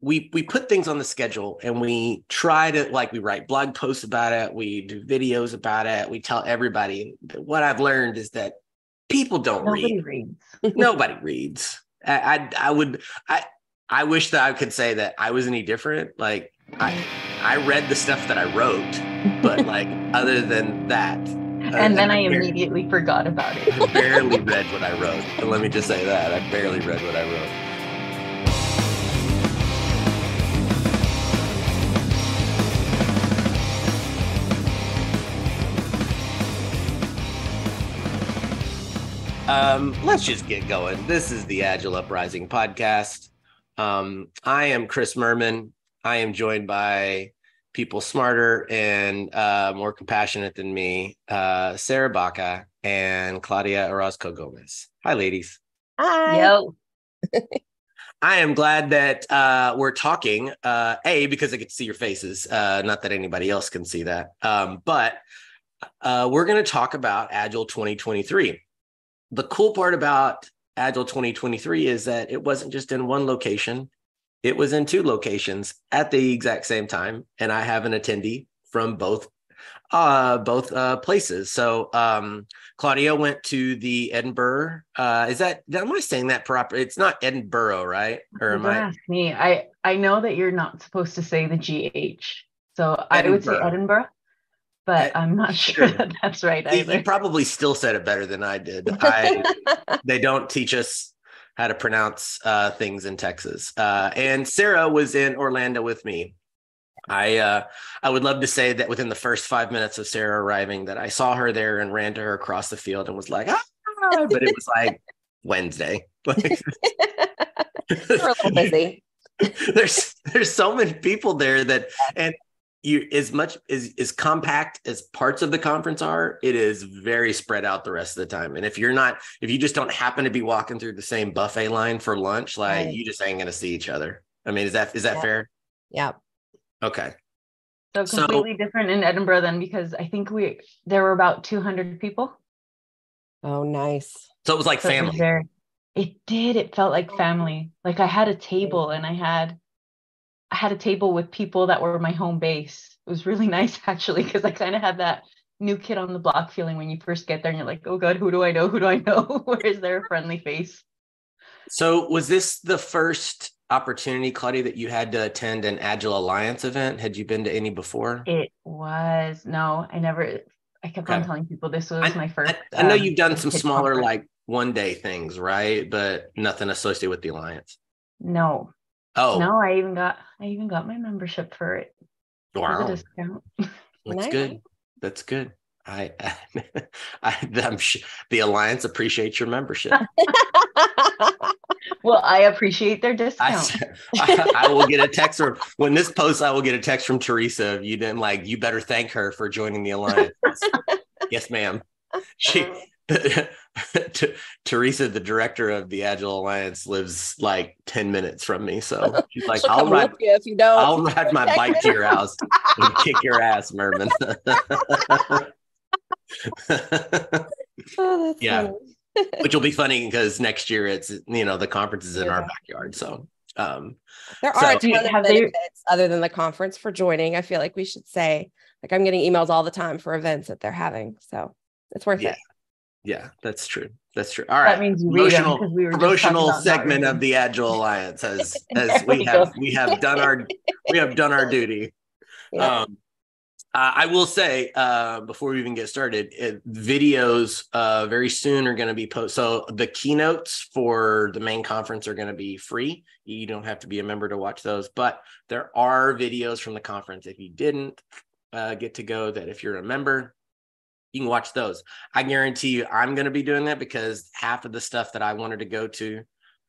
we put things on the schedule and we try to, like, we write blog posts about it. We do videos about it. We tell everybody. What I've learned is that people don't Nobody read. reads. Nobody reads. I wish that I could say that I was any different. Like I read the stuff that I wrote, but like other than that, and then I immediately forgot about it. I barely read what I wrote. And let me just say that I barely read what I wrote. Let's just get going. This is the Agile Uprising podcast. I am Chris Murman. I am joined by people smarter and more compassionate than me, Sarah Baca and Claudia Orozco Gomez. Hi, ladies. Hi. Yo. I am glad that we're talking, because I get to see your faces. Not that anybody else can see that. But we're going to talk about Agile 2023. The cool part about Agile 2023 is that it wasn't just in one location. It was in two locations at the exact same time. And I have an attendee from both places. So Claudia went to the Edinburgh. Am I saying that proper? It's not Edinburgh, right? Or Don't ask me. I know that you're not supposed to say the GH. So Edinburgh. I would say Edinburgh. But I'm not sure that that's right either. You probably still said it better than I did. They don't teach us how to pronounce things in Texas. And Sarah was in Orlando with me. I would love to say that within the first 5 minutes of Sarah arriving that I saw her there and ran to her across the field and was like, ah, but it was like Wednesday. We're a little busy. There's so many people there that, and you, as much as compact as parts of the conference are, it is very spread out the rest of the time. And if you just don't happen to be walking through the same buffet line for lunch, like you just ain't going to see each other. I mean, is that fair? Yeah. Okay. So completely different in Edinburgh then, because I think there were about 200 people. Oh, nice. So it was like family. It felt like family. Like I had a table and I had a table with people that were my home base. It was really nice, actually, because I kind of had that new kid on the block feeling when you first get there and you're like, oh God, who do I know? Who do I know? Where is there a friendly face? So was this the first opportunity, Claudia, that you had to attend an Agile Alliance event? Had you been to any before? It was. No, I kept on telling people this was my first. I know you've done some smaller, like one-day things, right? But nothing associated with the Alliance. No. Oh no! I even got my membership for it. Wow, a discount. That's good. That's good. I'm sure the Alliance appreciates your membership. Well, I appreciate their discount. I will get a text when this posts. I will get a text from Teresa. If you didn't you better thank her for joining the Alliance. Yes, ma'am. Teresa, the director of the Agile Alliance, lives like 10 minutes from me. So she's like, I'll ride my bike to your house and kick your ass, Murman. Oh, that's yeah. funny. Which will be funny because next year it's, the conference is in our backyard. So there are a ton of benefits other than the conference for joining. I feel like we should say, like, I'm getting emails all the time for events that they're having. So it's worth it. Yeah, that's true. That's true. All right. That means you read them because we were promotional segment of the Agile Alliance as we have done our duty. Yep. I will say before we even get started, videos very soon are going to be posted. So the keynotes for the main conference are going to be free. You don't have to be a member to watch those, but there are videos from the conference. If you didn't get to go, that if you're a member, you can watch those. I guarantee you I'm going to be doing that because half of the stuff that I wanted to go to,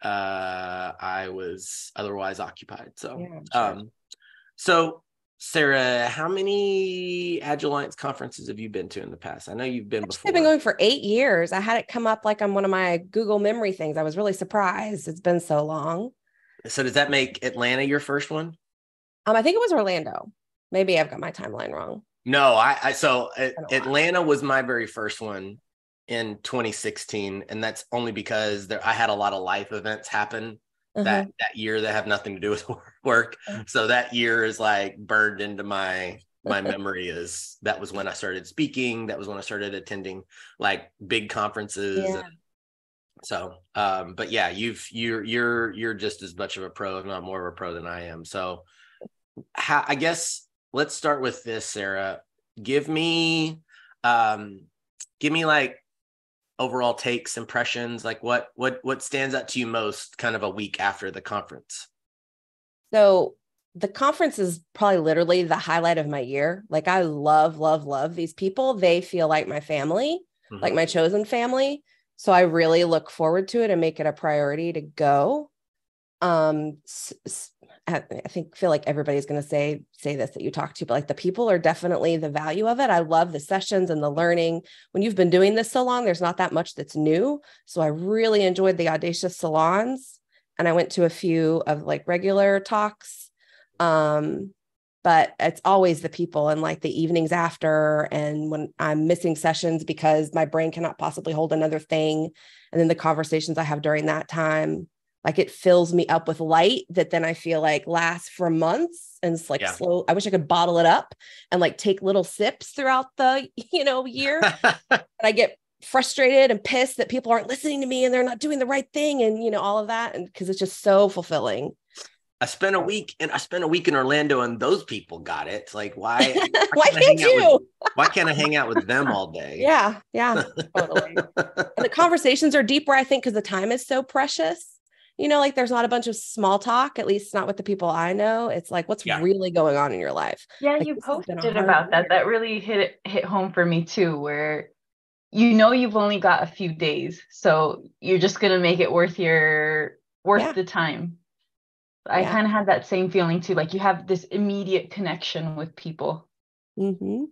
I was otherwise occupied. So, So Sarah, how many Agile Alliance conferences have you been to in the past? I know you've been before. I've been going for 8 years. I had it come up like on one of my Google memory things. I was really surprised. It's been so long. So does that make Atlanta your first one? I think it was Orlando. Maybe I've got my timeline wrong. No, Atlanta was my very first one in 2016. And that's only because I had a lot of life events happen that year that have nothing to do with work. So that year is like burned into my memory. Is that was when I started speaking. That was when I started attending like big conferences. Yeah. So, but yeah, you're just as much of a pro, if not more of a pro than I am. So I guess let's start with this, Sarah. Give me like overall takes, impressions, like what stands out to you most kind of a week after the conference? So the conference is probably literally the highlight of my year. Like I love these people. They feel like my family, like my chosen family. So I really look forward to it and make it a priority to go. I feel like everybody's going to say this that you talk to, but like the people are definitely the value of it. I love the sessions and the learning. When you've been doing this so long, there's not that much that's new. So I really enjoyed the Audacious Salons, and I went to a few of like regular talks. But it's always the people and like the evenings after, and when I'm missing sessions because my brain cannot possibly hold another thing. And then the conversations I have during that time, like it fills me up with light that then I feel like lasts for months, and it's like slow. I wish I could bottle it up and like take little sips throughout the, year. And I get frustrated and pissed that people aren't listening to me and they're not doing the right thing. And, all of that. And because it's just so fulfilling. I spent a week in Orlando and those people got it. Like, why can't you? Why can't I hang out with them all day? Yeah, totally. And the conversations are deeper, I think, because the time is so precious. Like there's not a bunch of small talk, at least not with the people I know. It's like, what's really going on in your life? Yeah, like, you posted about that. That really hit home for me too, where you've only got a few days. So you're just gonna make it worth the time. I kind of had that same feeling too. Like you have this immediate connection with people. Mm-hmm.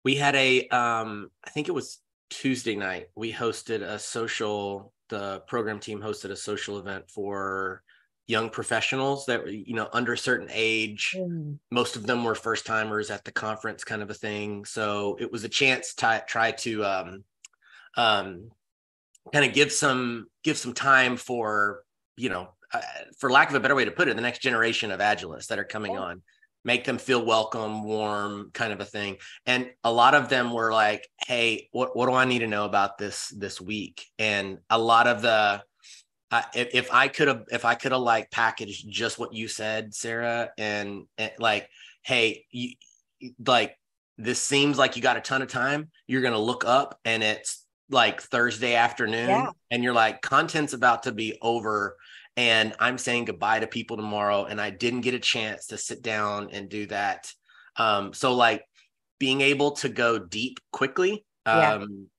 We had I think it was Tuesday night, we hosted the program team hosted a social event for young professionals that were, under a certain age. Most of them were first timers at the conference, kind of a thing. So it was a chance to try to kind of give some time for, for lack of a better way to put it, the next generation of Agilists that are coming on, make them feel welcome, warm, kind of a thing. And a lot of them were like, hey, what do I need to know about this week? And a lot of the, if I could have like packaged just what you said, Sarah, and like, hey, like, this seems like you got a ton of time. You're going to look up and it's like Thursday afternoon and you're like, content's about to be over. And I'm saying goodbye to people tomorrow. And I didn't get a chance to sit down and do that. So like being able to go deep quickly,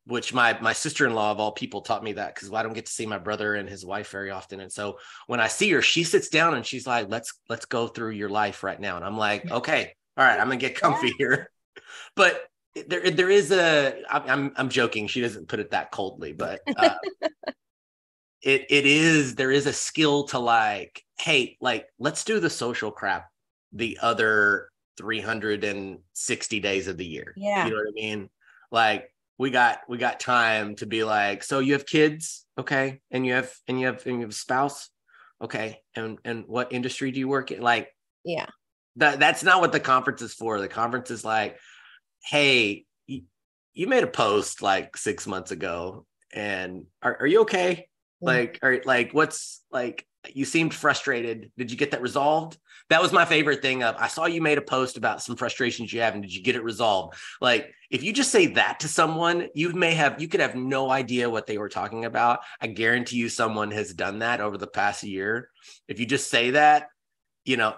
which my sister-in-law of all people taught me that, because I don't get to see my brother and his wife very often. And so when I see her, she sits down and she's like, let's go through your life right now. And I'm like, okay, all right, I'm gonna get comfy here. But there is I'm joking. She doesn't put it that coldly, but there is a skill to like, hey, like, let's do the social crap the other 360 days of the year. Yeah. You know what I mean? Like we got time to be like, so you have kids, okay? And you have a spouse, okay? And what industry do you work in? Like, that's not what the conference is for. The conference is like, hey, you made a post like 6 months ago, and are you okay? Like, what's like, you seemed frustrated. Did you get that resolved? That was my favorite thing I saw you made a post about some frustrations you have, and did you get it resolved? Like, if you just say that to someone, you could have no idea what they were talking about. I guarantee you someone has done that over the past year. If you just say that,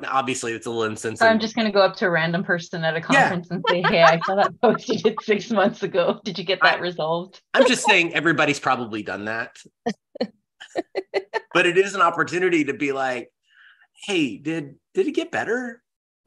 obviously it's a little insensitive. So I'm just going to go up to a random person at a conference and say, hey, I saw that posted 6 months ago. Did you get that resolved? I'm just saying everybody's probably done that. But it is an opportunity to be like, hey, did it get better?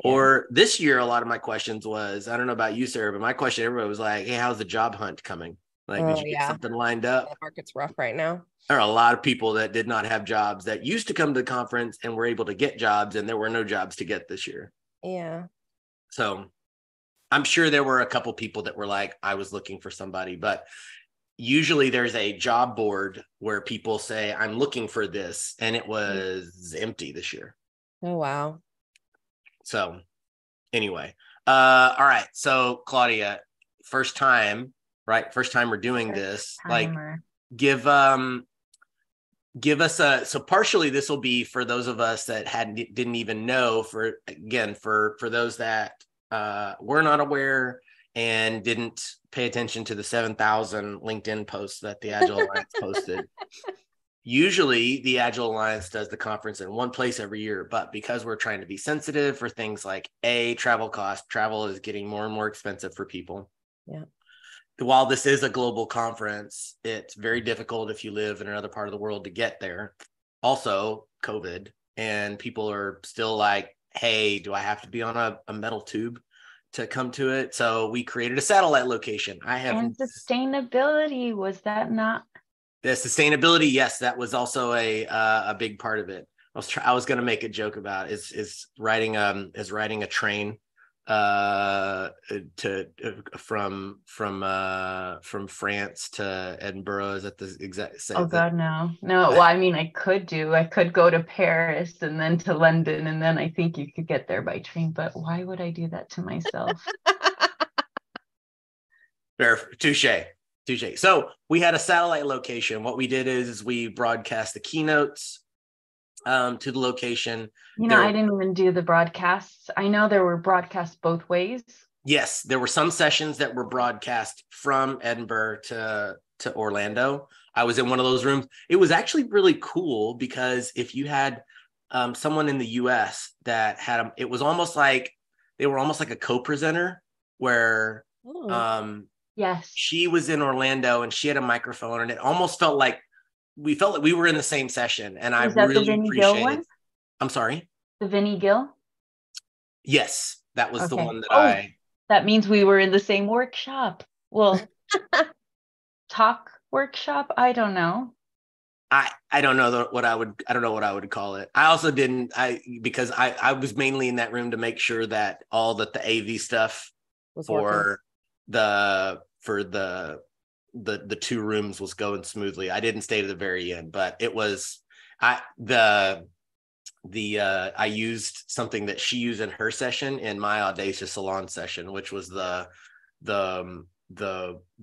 Yeah. Or this year, a lot of my questions was, I don't know about you, Sarah, but my question, everybody was like, hey, how's the job hunt coming? Like, did you get something lined up? The market's rough right now. There are a lot of people that did not have jobs that used to come to the conference and were able to get jobs, and there were no jobs to get this year. Yeah. So I'm sure there were a couple people that were like, I was looking for somebody, but usually there's a job board where people say, I'm looking for this, and it was empty this year. Oh, wow. So anyway, all right. So Claudia, first time we're doing this. Timer. Like, give us so partially this will be for those of us that didn't even know, for those that were not aware and didn't pay attention to the 7,000 LinkedIn posts that the Agile Alliance posted. Usually the Agile Alliance does the conference in one place every year, but because we're trying to be sensitive for things like travel cost, travel is getting more and more expensive for people. Yeah. While this is a global conference, it's very difficult if you live in another part of the world to get there. Also, COVID, and people are still like, hey, do I have to be on a metal tube to come to it? So we created a satellite location. And sustainability, was that not? The sustainability, yes, that was also a big part of it. I was going to make a joke about is riding a train from France to Edinburgh. Is that the exact same? Oh God, no. Well, I mean, I could go to Paris and then to London, and then I think you could get there by train, but why would I do that to myself? Fair, touche. So we had a satellite location. What we did is we broadcast the keynotes to the location. I didn't even do the broadcasts. I know there were broadcasts both ways. Yes, there were some sessions that were broadcast from Edinburgh to Orlando. I was in one of those rooms. It was actually really cool because if you had someone in the US that had it was almost like they were almost like a co-presenter where yes, she was in Orlando and she had a microphone, and it almost felt like we were in the same session. And I really appreciated. I'm sorry? The Vinnie Gill? Yes, that was the one that that means we were in the same workshop. Well, talk workshop? I don't know. I don't know what I would call it. I also didn't, because I was mainly in that room to make sure that all the AV stuff for the two rooms was going smoothly. I didn't stay to the very end, but it was, I used something that she used in her session in my Audacious Salon session, which was the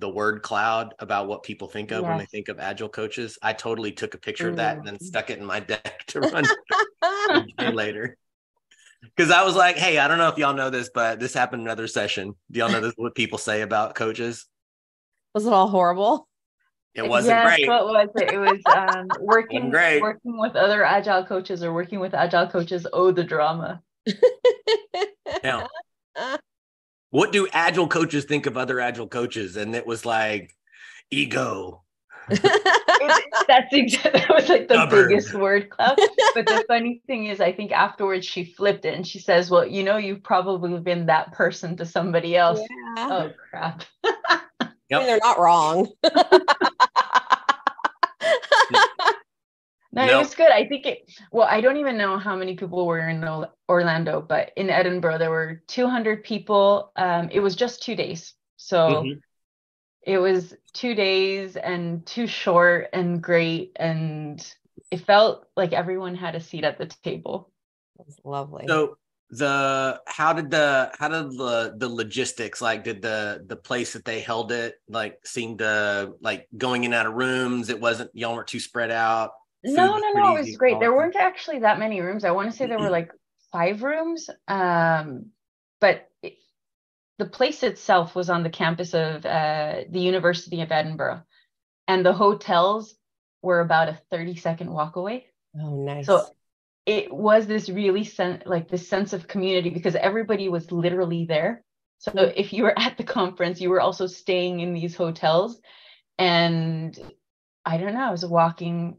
word cloud about what people think of when they think of Agile coaches. I totally took a picture of that and then stuck it in my deck to run later. Because I was like, hey, I don't know if y'all know this, but this happened in another session. Do y'all know this, what people say about coaches? Was it all horrible? It wasn't great. What was it? It was working with other Agile coaches or working with Agile coaches. Oh, the drama. Yeah. What do Agile coaches think of other Agile coaches? And it was like ego. That was like the biggest word cloud. But the funny thing is, I think afterwards she flipped it and she says, well, you've probably been that person to somebody else. Yeah. Oh, crap. Yep. I mean, they're not wrong. No, it was good. I think I don't even know how many people were in Orlando, but in Edinburgh, there were 200 people. It was just 2 days. So It was 2 days and too short and great. And it felt like everyone had a seat at the table. It was lovely. So how did the logistics, like, did the place that they held it like seem to like going in and out of rooms? It wasn't, y'all weren't too spread out. No, it was great. There weren't actually that many rooms. I want to say there were like 5 rooms. But the place itself was on the campus of the University of Edinburgh, and the hotels were about a 30-second walk away. Oh, nice. So it was this really this sense of community because everybody was literally there. So if you were at the conference, you were also staying in these hotels. And I don't know, I was walking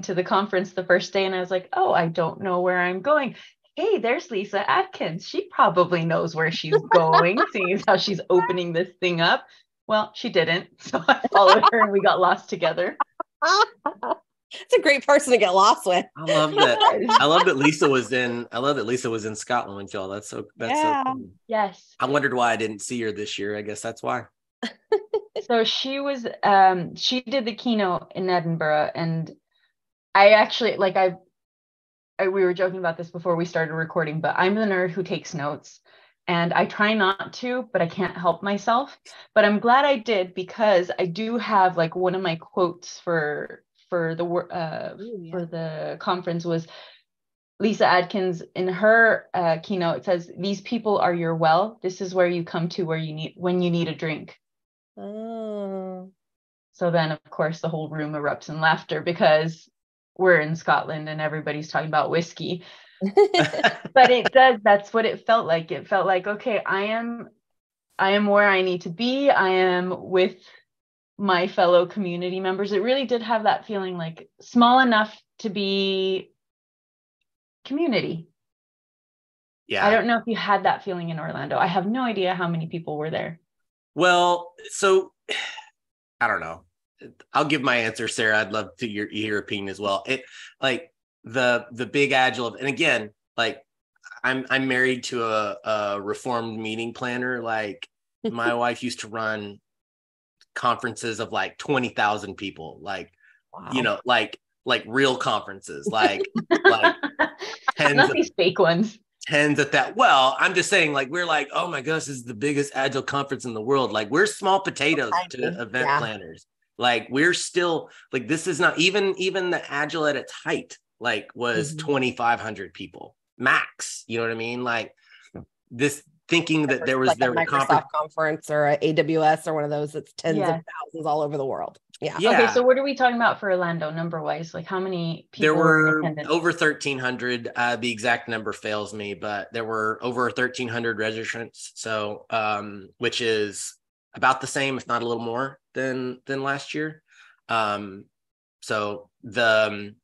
to the conference the first day and I was like, oh, I don't know where I'm going. Hey, there's Lisa Atkins. She probably knows where she's going, seeing as how she's opening this thing up. Well, she didn't. So I followed her and we got lost together. It's a great person to get lost with. I love that Lisa was in Scotland with y'all. That's so cool. Yes. I wondered why I didn't see her this year. I guess that's why. So she did the keynote in Edinburgh, and I actually we were joking about this before we started recording, but I'm the nerd who takes notes, and I try not to, but I can't help myself. But I'm glad I did, because I do have like one of my quotes for the conference was Lisa Adkins in her keynote. It says, "These people are your well. This is where you come to when you need a drink." Oh. So then, of course, the whole room erupts in laughter because we're in Scotland and everybody's talking about whiskey. But that's what it felt like. It felt like, okay, I am where I need to be. I am with my fellow community members. It really did have that feeling, like small enough to be community. Yeah. I don't know if you had that feeling in Orlando. I have no idea how many people were there. Well, so I don't know. I'll give my answer, Sarah. I'd love to hear your opinion as well. It like the big Agile, and again, like I'm married to a reformed meeting planner. Like my wife used to run conferences of like 20,000 people, like Wow. you know, like real conferences, like tens not these fake ones. Tens at that. Well, I'm just saying, like, we're like, oh my gosh, this is the biggest Agile conference in the world. Like, we're small potatoes to event planners. Like, we're still like, this is not even the Agile at its height, like, was 2,500 people max. You know what I mean? Like, this thinking that there was like a Microsoft conference or a AWS or one of those that's tens of thousands all over the world. Yeah. Okay, so what are we talking about for Orlando number wise? Like how many people there were in attendance? Over 1,300. The exact number fails me, but there were over 1,300 registrants. So, which is about the same, if not a little more than last year. So the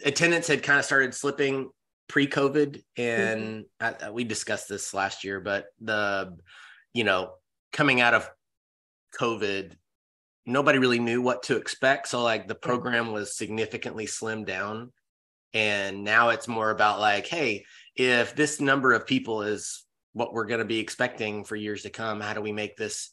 attendance had kind of started slipping pre-COVID, and we discussed this last year, but coming out of COVID, nobody really knew what to expect. So like the program was significantly slimmed down. And now it's more about like, hey, if this number of people is what we're going to be expecting for years to come, how do we make this,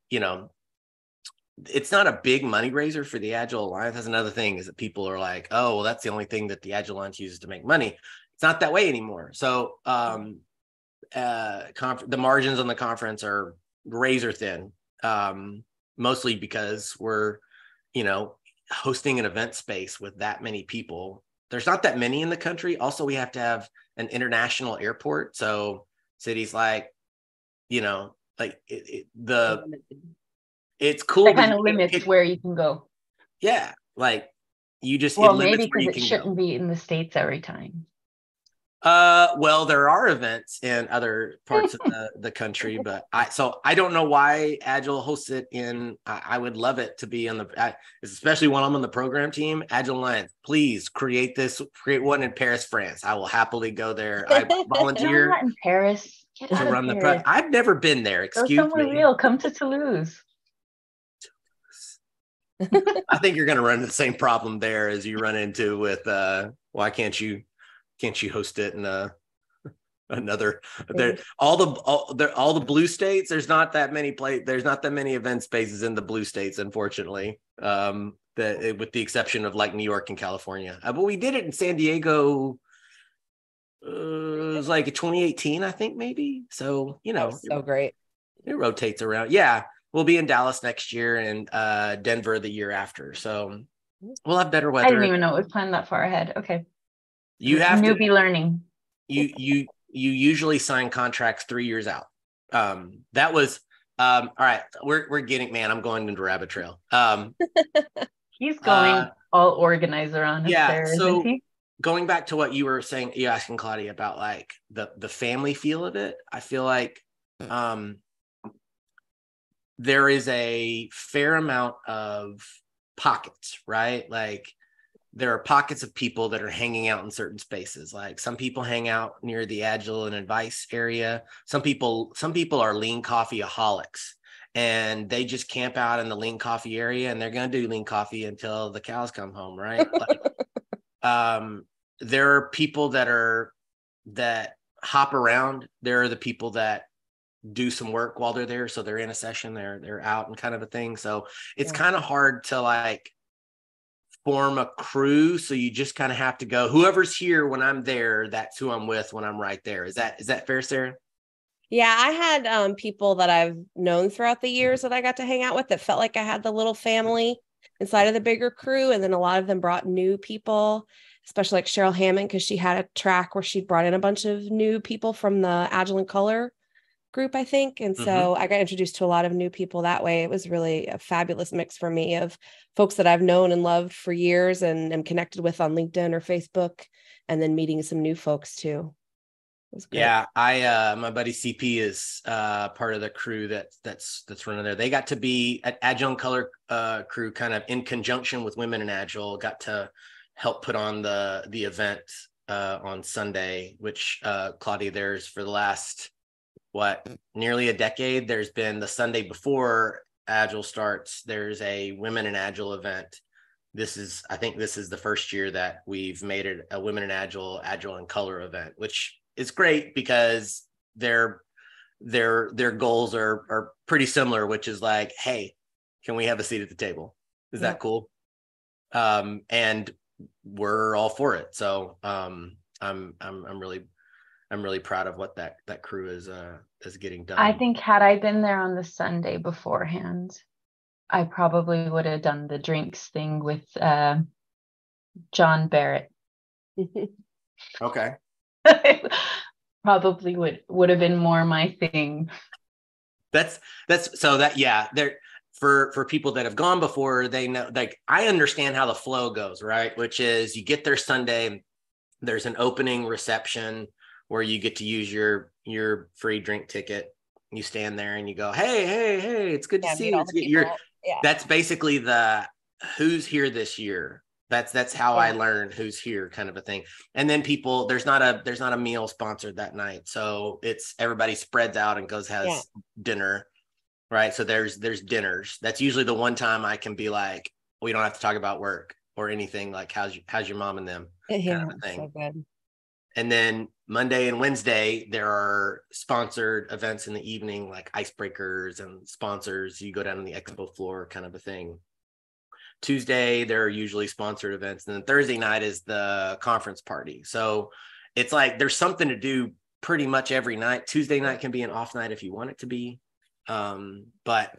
it's not a big money raiser for the Agile Alliance. That's another thing, is that people are like, oh, well, that's the only thing that the Agile Alliance uses to make money. It's not that way anymore. So the margins on the conference are razor thin. Mostly because we're, hosting an event space with that many people. There's not that many in the country. Also, we have to have an international airport. So cities like, it's cool. That kind of limits where you can go. Yeah. Like you just, well, maybe because it shouldn't be in the States every time. Well, there are events in other parts of the country, but I don't know why Agile hosts it in. I would love it to be on especially when I'm on the program team. Agile Alliance, please create one in Paris, France. I will happily go there. I volunteer. No, not in Paris. Get out of Paris. I've never been there. Excuse me. Somewhere real. Come to Toulouse. I think you're going to run into the same problem there as you run into with. Why can't you host it in another? All the blue states? There's not that many event spaces in the blue states, unfortunately. With the exception of like New York and California. But we did it in San Diego. It was like 2018, I think, maybe. So so great. It rotates around. Yeah, we'll be in Dallas next year and Denver the year after. So we'll have better weather. I didn't even know it was planned that far ahead. Okay. You have to be learning. You usually sign contracts 3 years out. That was all right. We're getting, man, I'm going into rabbit trail. He's going all organizer on us there, isn't he? Going back to what you were saying, you asking Claudia about like the family feel of it. I feel like there is a fair amount of pockets, right? Like there are pockets of people that are hanging out in certain spaces. Like some people hang out near the Agile and advice area. Some people are lean coffeeaholics, and they just camp out in the lean coffee area, and they're going to do lean coffee until the cows come home, right? Like, there are people that hop around. There are the people that do some work while they're there. So they're in a session, they're out and kind of a thing. So it's Yeah. kind of hard to like form a crew. So you just kind of have to go, whoever's here when I'm there, that's who I'm with when I'm right there. Is that fair, Sarah? Yeah, I had people that I've known throughout the years that I got to hang out with that felt like I had the little family inside of the bigger crew. And then a lot of them brought new people, especially like Cheryl Hammond, because she had a track where she brought in a bunch of new people from the Agile and Color group, I think. And so I got introduced to a lot of new people that way. It was really a fabulous mix for me of folks that I've known and loved for years and am connected with on LinkedIn or Facebook, and then meeting some new folks too. Yeah, my buddy CP is part of the crew that's running there. They got to be at Agile and Color crew kind of in conjunction with Women in Agile, got to help put on the event on Sunday, which Claudia, there's for the last nearly a decade, there's been the Sunday before Agile starts, there's a Women in Agile event. I think this is the first year that we've made it a Women in Agile and Color event, which is great because their goals are pretty similar, which is like, hey, can we have a seat at the table? Is that cool? And we're all for it. So I'm really proud of what that crew is getting done. I think had I been there on the Sunday beforehand, I probably would have done the drinks thing with John Barrett. Okay. Probably would have been more my thing. That's so that, yeah, there for people that have gone before, they know, like, I understand how the flow goes, right? Which is you get there Sunday, there's an opening reception where you get to use your free drink ticket. You stand there and you go, hey, it's good to see you. That's basically the who's here this year. That's how I learn who's here, kind of a thing. And then people, there's not a meal sponsored that night, so it's everybody spreads out and has dinner, right? So there's dinners. That's usually the one time I can be like, we don't have to talk about work or anything, like how's your mom and them, kind of a thing. So good. And then Monday and Wednesday, there are sponsored events in the evening, like icebreakers and sponsors. You go down on the expo floor, kind of a thing. Tuesday, there are usually sponsored events. And then Thursday night is the conference party. So it's like there's something to do pretty much every night. Tuesday night can be an off night if you want it to be. But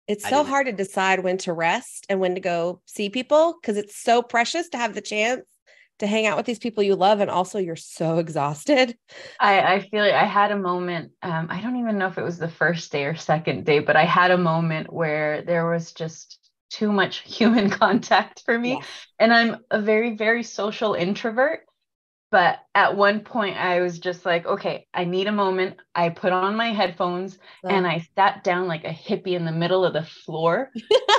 it's so hard to decide when to rest and when to go see people, because it's so precious to have the chance to hang out with these people you love. And also you're so exhausted. I feel like I had a moment. I don't even know if it was the first day or second day, but I had a moment where there was just too much human contact for me. And I'm a very, very social introvert. But at one point I was just like, okay, I need a moment. I put on my headphones and I sat down like a hippie in the middle of the floor.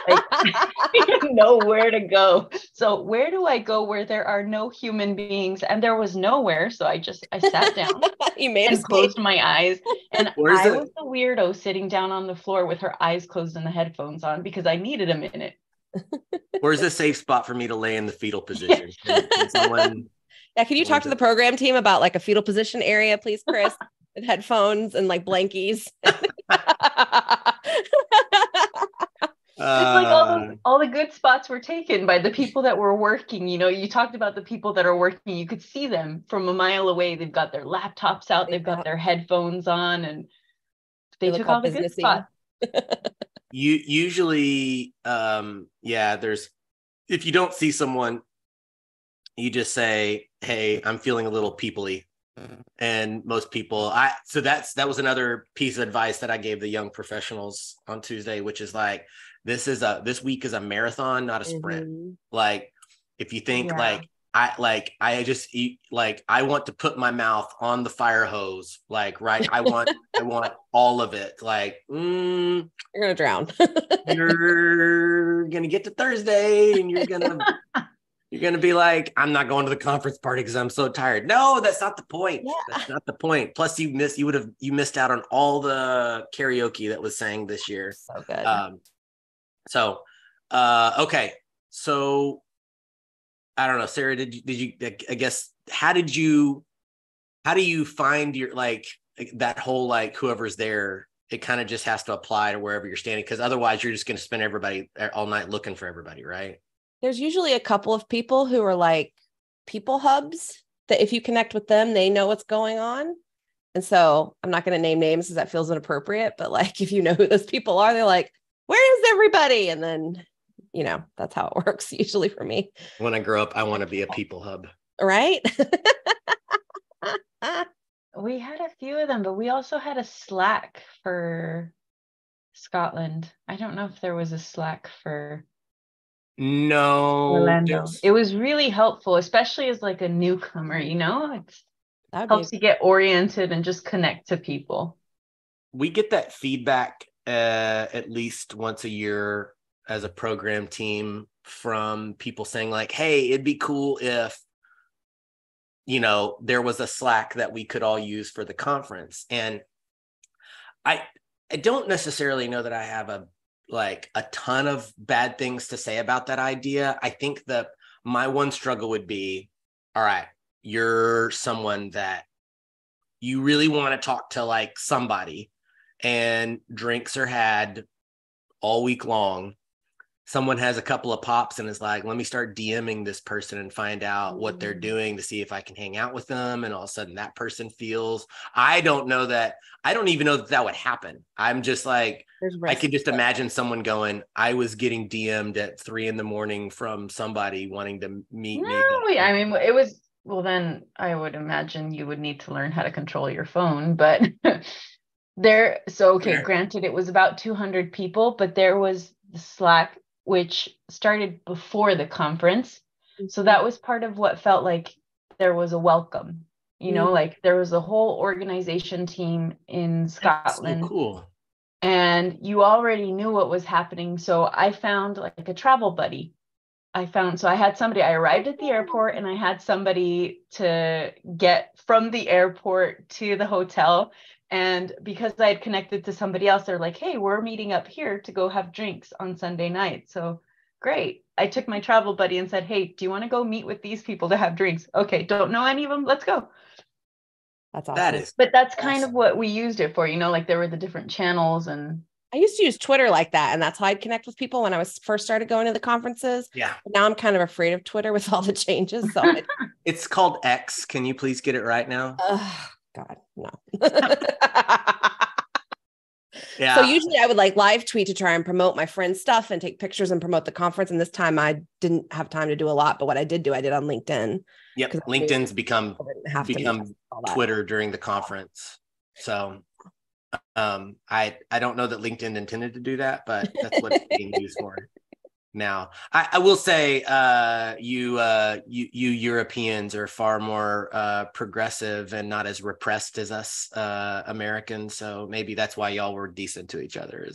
Like, I didn't know where to go. So where do I go where there are no human beings? And there was nowhere. So I sat down and closed my eyes. And I was the weirdo sitting down on the floor with her eyes closed and the headphones on because I needed a minute. Where's a safe spot for me to lay in the fetal position? Can someone... Yeah, can you talk to the program team about like a fetal position area, please, Chris, with headphones and like blankies? It's like all the good spots were taken by the people that were working. You know, you talked about the people that are working. You could see them from a mile away. They've got their laptops out. They've got their headphones on, and they took all the good spots. Usually, there's, if you don't see someone, you just say, hey, I'm feeling a little people-y. And most people, that was another piece of advice that I gave the young professionals on Tuesday, which is like, this week is a marathon, not a sprint. Like, if you think I just eat, like, I want to put my mouth on the fire hose, like, right. I want all of it. Like, you're going to drown. You're going to get to Thursday and you're going to be like, I'm not going to the conference party because I'm so tired. No, that's not the point. Yeah. That's not the point. Plus you missed out on all the karaoke that was sang this year. So good. Okay. So I don't know, Sarah, did you, I guess, how do you find your, like, that whole, like, whoever's there, it kind of just has to apply to wherever you're standing, because otherwise you're just going to spend everybody all night looking for everybody, right? There's usually a couple of people who are like people hubs that if you connect with them, they know what's going on. And so I'm not going to name names because that feels inappropriate, but like, if you know who those people are, they're like, where is everybody? And then, you know, that's how it works usually for me. When I grow up, I want to be a people hub. Right? We had a few of them, but we also had a Slack for Scotland. I don't know if there was a Slack for Orlando. It was really helpful, especially as like a newcomer, you know, it helps you get oriented and just connect to people. We get that feedback at least once a year as a program team from people saying like, hey, it'd be cool if, you know, there was a Slack that we could all use for the conference. And I don't necessarily know that I have a ton of bad things to say about that idea. I think that my one struggle would be, all right, you're someone that you really want to talk to, like, somebody, and drinks are had all week long. Someone has a couple of pops and is like, let me start DMing this person and find out what they're doing to see if I can hang out with them. And all of a sudden that person feels, I don't even know that would happen. I'm just like, I can just imagine someone going, I was getting DM'd at 3 a.m. from somebody wanting to meet me. I mean, it was, well, then I would imagine you would need to learn how to control your phone, but granted, it was about 200 people, but there was the Slack, which started before the conference. So that was part of what felt like there was a welcome, you know, like there was a whole organization team in Scotland. So cool. And you already knew what was happening. So I found like a travel buddy. I arrived at the airport and I had somebody to get from the airport to the hotel. And because I had connected to somebody else, they're like, hey, we're meeting up here to go have drinks on Sunday night. So great. I took my travel buddy and said, hey, do you want to go meet with these people to have drinks? Okay, don't know any of them. Let's go. That's awesome. But that's kind of what we used it for, you know, like there were the different channels. And I used to use Twitter like that, and that's how I'd connect with people when I was first started going to the conferences. Yeah. But now I'm kind of afraid of Twitter with all the changes. So it's called X. Can you please get it right now? God, no. Yeah. So usually I would like live tweet to try and promote my friend's stuff and take pictures and promote the conference. And this time I didn't have time to do a lot, but what I did on LinkedIn. Yep. LinkedIn's become Twitter during the conference. So I don't know that LinkedIn intended to do that, but that's what it's being used for now. I will say you Europeans are far more progressive and not as repressed as us Americans. So maybe that's why y'all were decent to each other.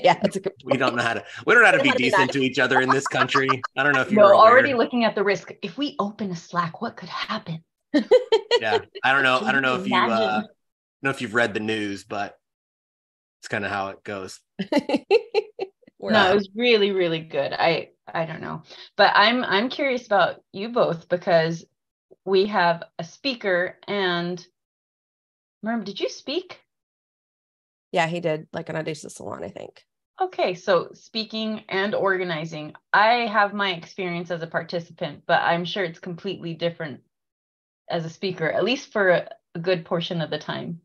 Yeah, that's a good point. We don't know how to be decent to each other in this country. I don't know if you're already looking at the risk. If we open a Slack, what could happen? Yeah, I don't know if you know if you've read the news, but it's kind of how it goes. No, it was really, really good. I don't know, but I'm curious about you both because we have a speaker and Murman, did you speak? Yeah, he did, like an audacious salon, I think. Okay, so speaking and organizing. I have my experience as a participant, but I'm sure it's completely different as a speaker, at least for a good portion of the time.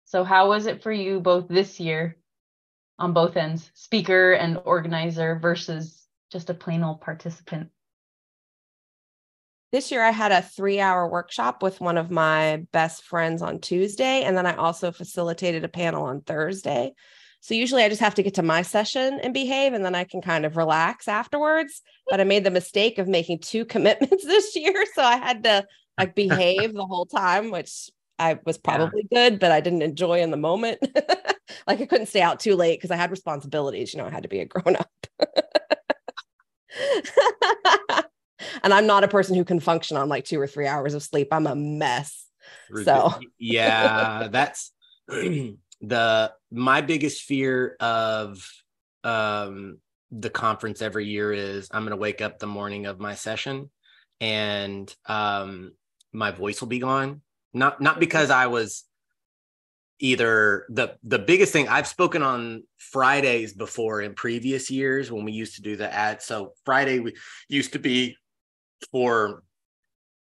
So how was it for you both this year on both ends, speaker and organizer versus just a plain old participant? This year I had a 3-hour workshop with one of my best friends on Tuesday. And then I also facilitated a panel on Thursday. So usually I just have to get to my session and behave, and then I can kind of relax afterwards. But I made the mistake of making 2 commitments this year. So I had to like behave the whole time, which I was probably good, but I didn't enjoy in the moment. Like I couldn't stay out too late because I had responsibilities. You know, I had to be a grown up. And I'm not a person who can function on like 2 or 3 hours of sleep. I'm a mess. So yeah, that's my biggest fear of the conference every year is I'm going to wake up the morning of my session and my voice will be gone. Not because I was either the biggest thing. I've spoken on Fridays before in previous years when we used to do the ad. So Friday we used to be for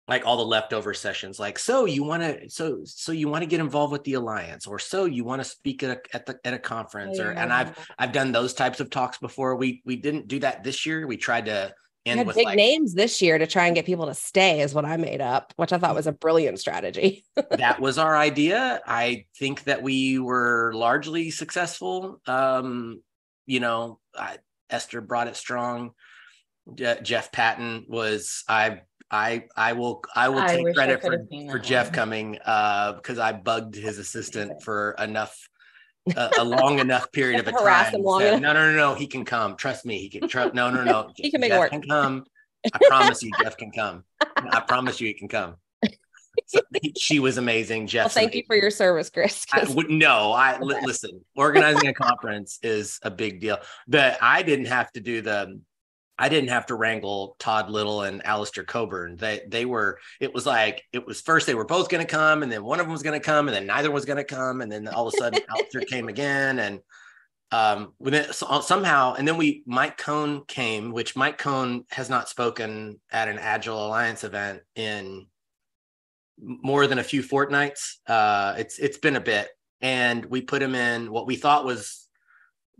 like all the leftover sessions, like, so you want to get involved with the Alliance, or so you want to speak at a conference, or, and I've done those types of talks before. We didn't do that this year. We tried to end with big names this year to try and get people to stay is what I made up, which I thought was a brilliant strategy. That was our idea. I think that we were largely successful. Esther brought it strong. Jeff Patton was, I will take credit for Jeff coming because I bugged his assistant for enough a long enough period of a time. Said, no, he can come. Trust me, he can. No, he can make Jeff it work. Can come. I promise you, Jeff can come. I promise you, he can come. So, she was amazing, Jeff. Well, thank you for your service, Chris. Listen. Organizing a conference is a big deal. I didn't have to wrangle Todd Little and Alistair Coburn. It was first they were both going to come, and then one of them was going to come, and then neither was going to come. And then all of a sudden Alistair came again. And somehow, and then Mike Cohn came, which Mike Cohn has not spoken at an Agile Alliance event in more than a few fortnights. It's been a bit, and we put him in what we thought was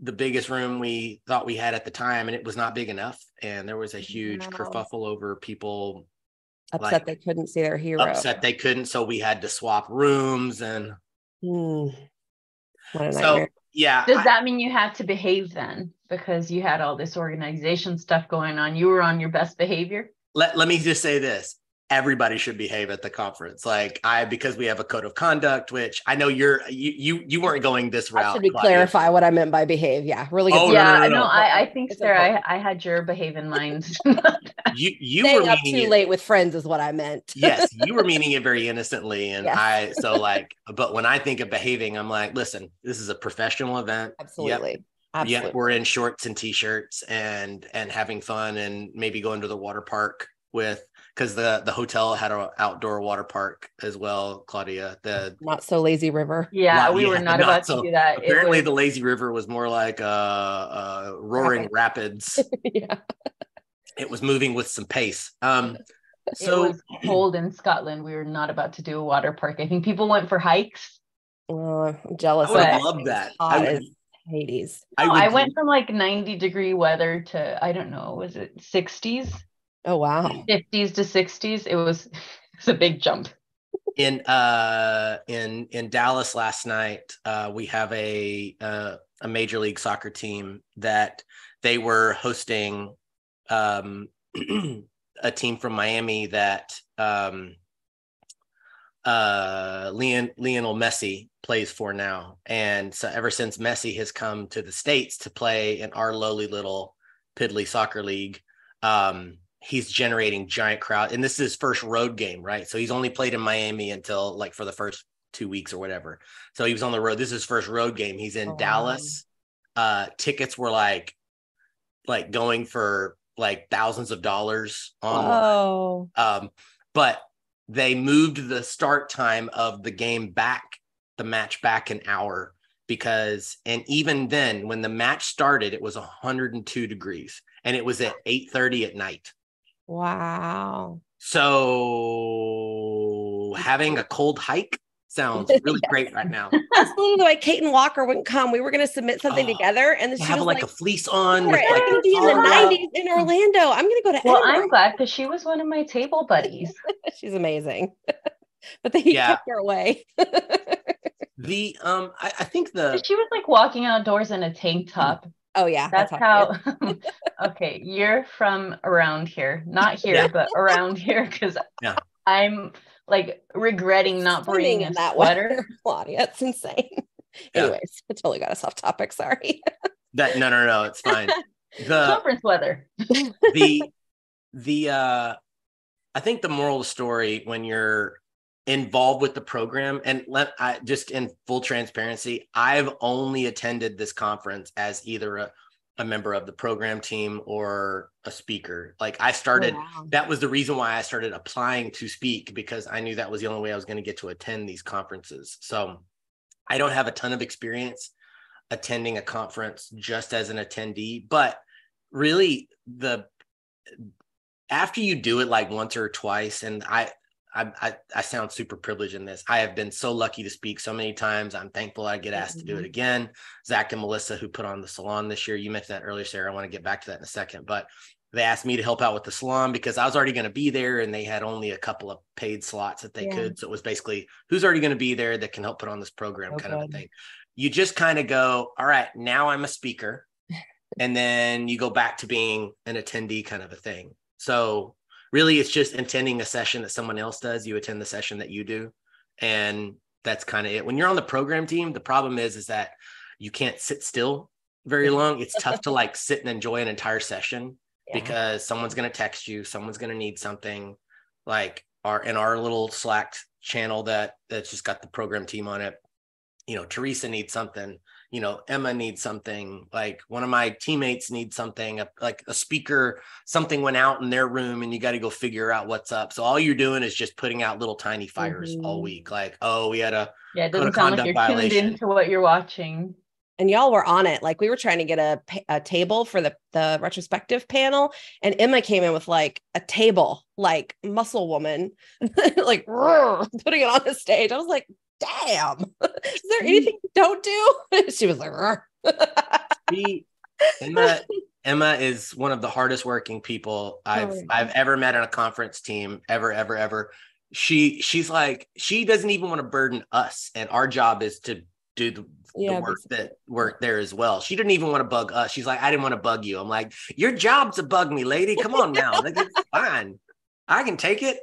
the biggest room we thought we had at the time, and it was not big enough. And there was a huge kerfuffle over people upset they couldn't see their hero. Upset they couldn't, so we had to swap rooms. And what a nightmare. Yeah. Does that mean you had to behave then because you had all this organization stuff going on? You were on your best behavior? Let me just say this. Everybody should behave at the conference. Because we have a code of conduct, which I know you weren't going this route. Should we clarify what I meant by behave? Yeah, really good. No. I think, Sarah, I had your behave in mind. you Staying were up too late with friends is what I meant. Yes, you were meaning it very innocently, and yes. But when I think of behaving, I'm like, listen, this is a professional event. Absolutely. Absolutely. Yep, we're in shorts and t-shirts and having fun, and maybe going to the water park because the hotel had an outdoor water park as well, Claudia. The not so lazy river. Yeah, we were not about to do that. Apparently the lazy river was more like roaring rapids. Yeah. It was moving with some pace. So it was cold in Scotland. We were not about to do a water park. I think people went for hikes. I'm jealous. I would have loved that. Hades. I went from 90-degree weather to, I don't know, was it 60s? Oh wow. 50s to 60s. It's a big jump. In Dallas last night, we have a Major League Soccer team that they were hosting a team from Miami that Lionel Messi plays for now. And so ever since Messi has come to the States to play in our lowly little piddly soccer league, he's generating giant crowd, and this is his first road game, right? So he's only played in Miami until for the first 2 weeks or whatever. So he was on the road. This is his first road game. He's in Dallas. Tickets were going for thousands of dollars online. But they moved the start time of the match back an hour and even then when the match started, it was 102 degrees and it was at 8:30 at night. Wow. So having a cold hike sounds really great right now. That's literally why Kate and Walker wouldn't come. We were going to submit something together, and then she have was a fleece on. It's going to be in the 90s in Orlando. I'm going to go to Well, Edinburgh. I'm glad because she was one of my table buddies. She's amazing. But he kept her away. I think she was walking outdoors in a tank top. Oh yeah, that's how. Okay, you're from around here, not here, but around here, because I'm regretting not bringing a sweater. Claudia, it's insane. Anyways, I totally got us off topic. Sorry. No, it's fine. The conference weather. I think the moral of the story when you're involved with the program, and just in full transparency, I've only attended this conference as either a member of the program team or a speaker. Like I started, that was the reason why I started applying to speak, because I knew that was the only way I was going to get to attend these conferences. So I don't have a ton of experience attending a conference just as an attendee, but really after you do it like once or twice, and I sound super privileged in this. I have been so lucky to speak so many times. I'm thankful I get asked to do it again. Zach and Melissa, who put on the salon this year, you mentioned that earlier, Sarah. I want to get back to that in a second, but they asked me to help out with the salon because I was already going to be there, and they had only a couple of paid slots that they could. So it was basically who's already going to be there that can help put on this program kind of a thing. You just kind of go, all right, now I'm a speaker. And then you go back to being an attendee kind of a thing. So really, it's just attending a session that someone else does. You attend the session that you do. And that's kind of it. When you're on the program team, the problem is that you can't sit still very long. It's tough to like sit and enjoy an entire session because someone's going to text you. Someone's going to need something. Like in our little Slack channel that's just got the program team on it. You know, Teresa needs something. You know, Emma needs something, like one of my teammates needs something, like a speaker, something went out in their room and you got to go figure out what's up. So all you're doing is just putting out little tiny fires all week. Like, oh, we had a it doesn't sound like you're tuned into what you're watching. And y'all were on it. Like we were trying to get a table for the retrospective panel, and Emma came in with like a table, like muscle woman, like putting it on the stage. I was like, damn, is there anything you don't do? She was like, Emma is one of the hardest working people I've ever met on a conference team, ever. She's like, she doesn't even want to burden us, and our job is to do the work there as well. She didn't even want to bug us. She's like, I didn't want to bug you. I'm like, your job's to bug me, lady. Come on now. Like, it's fine. I can take it.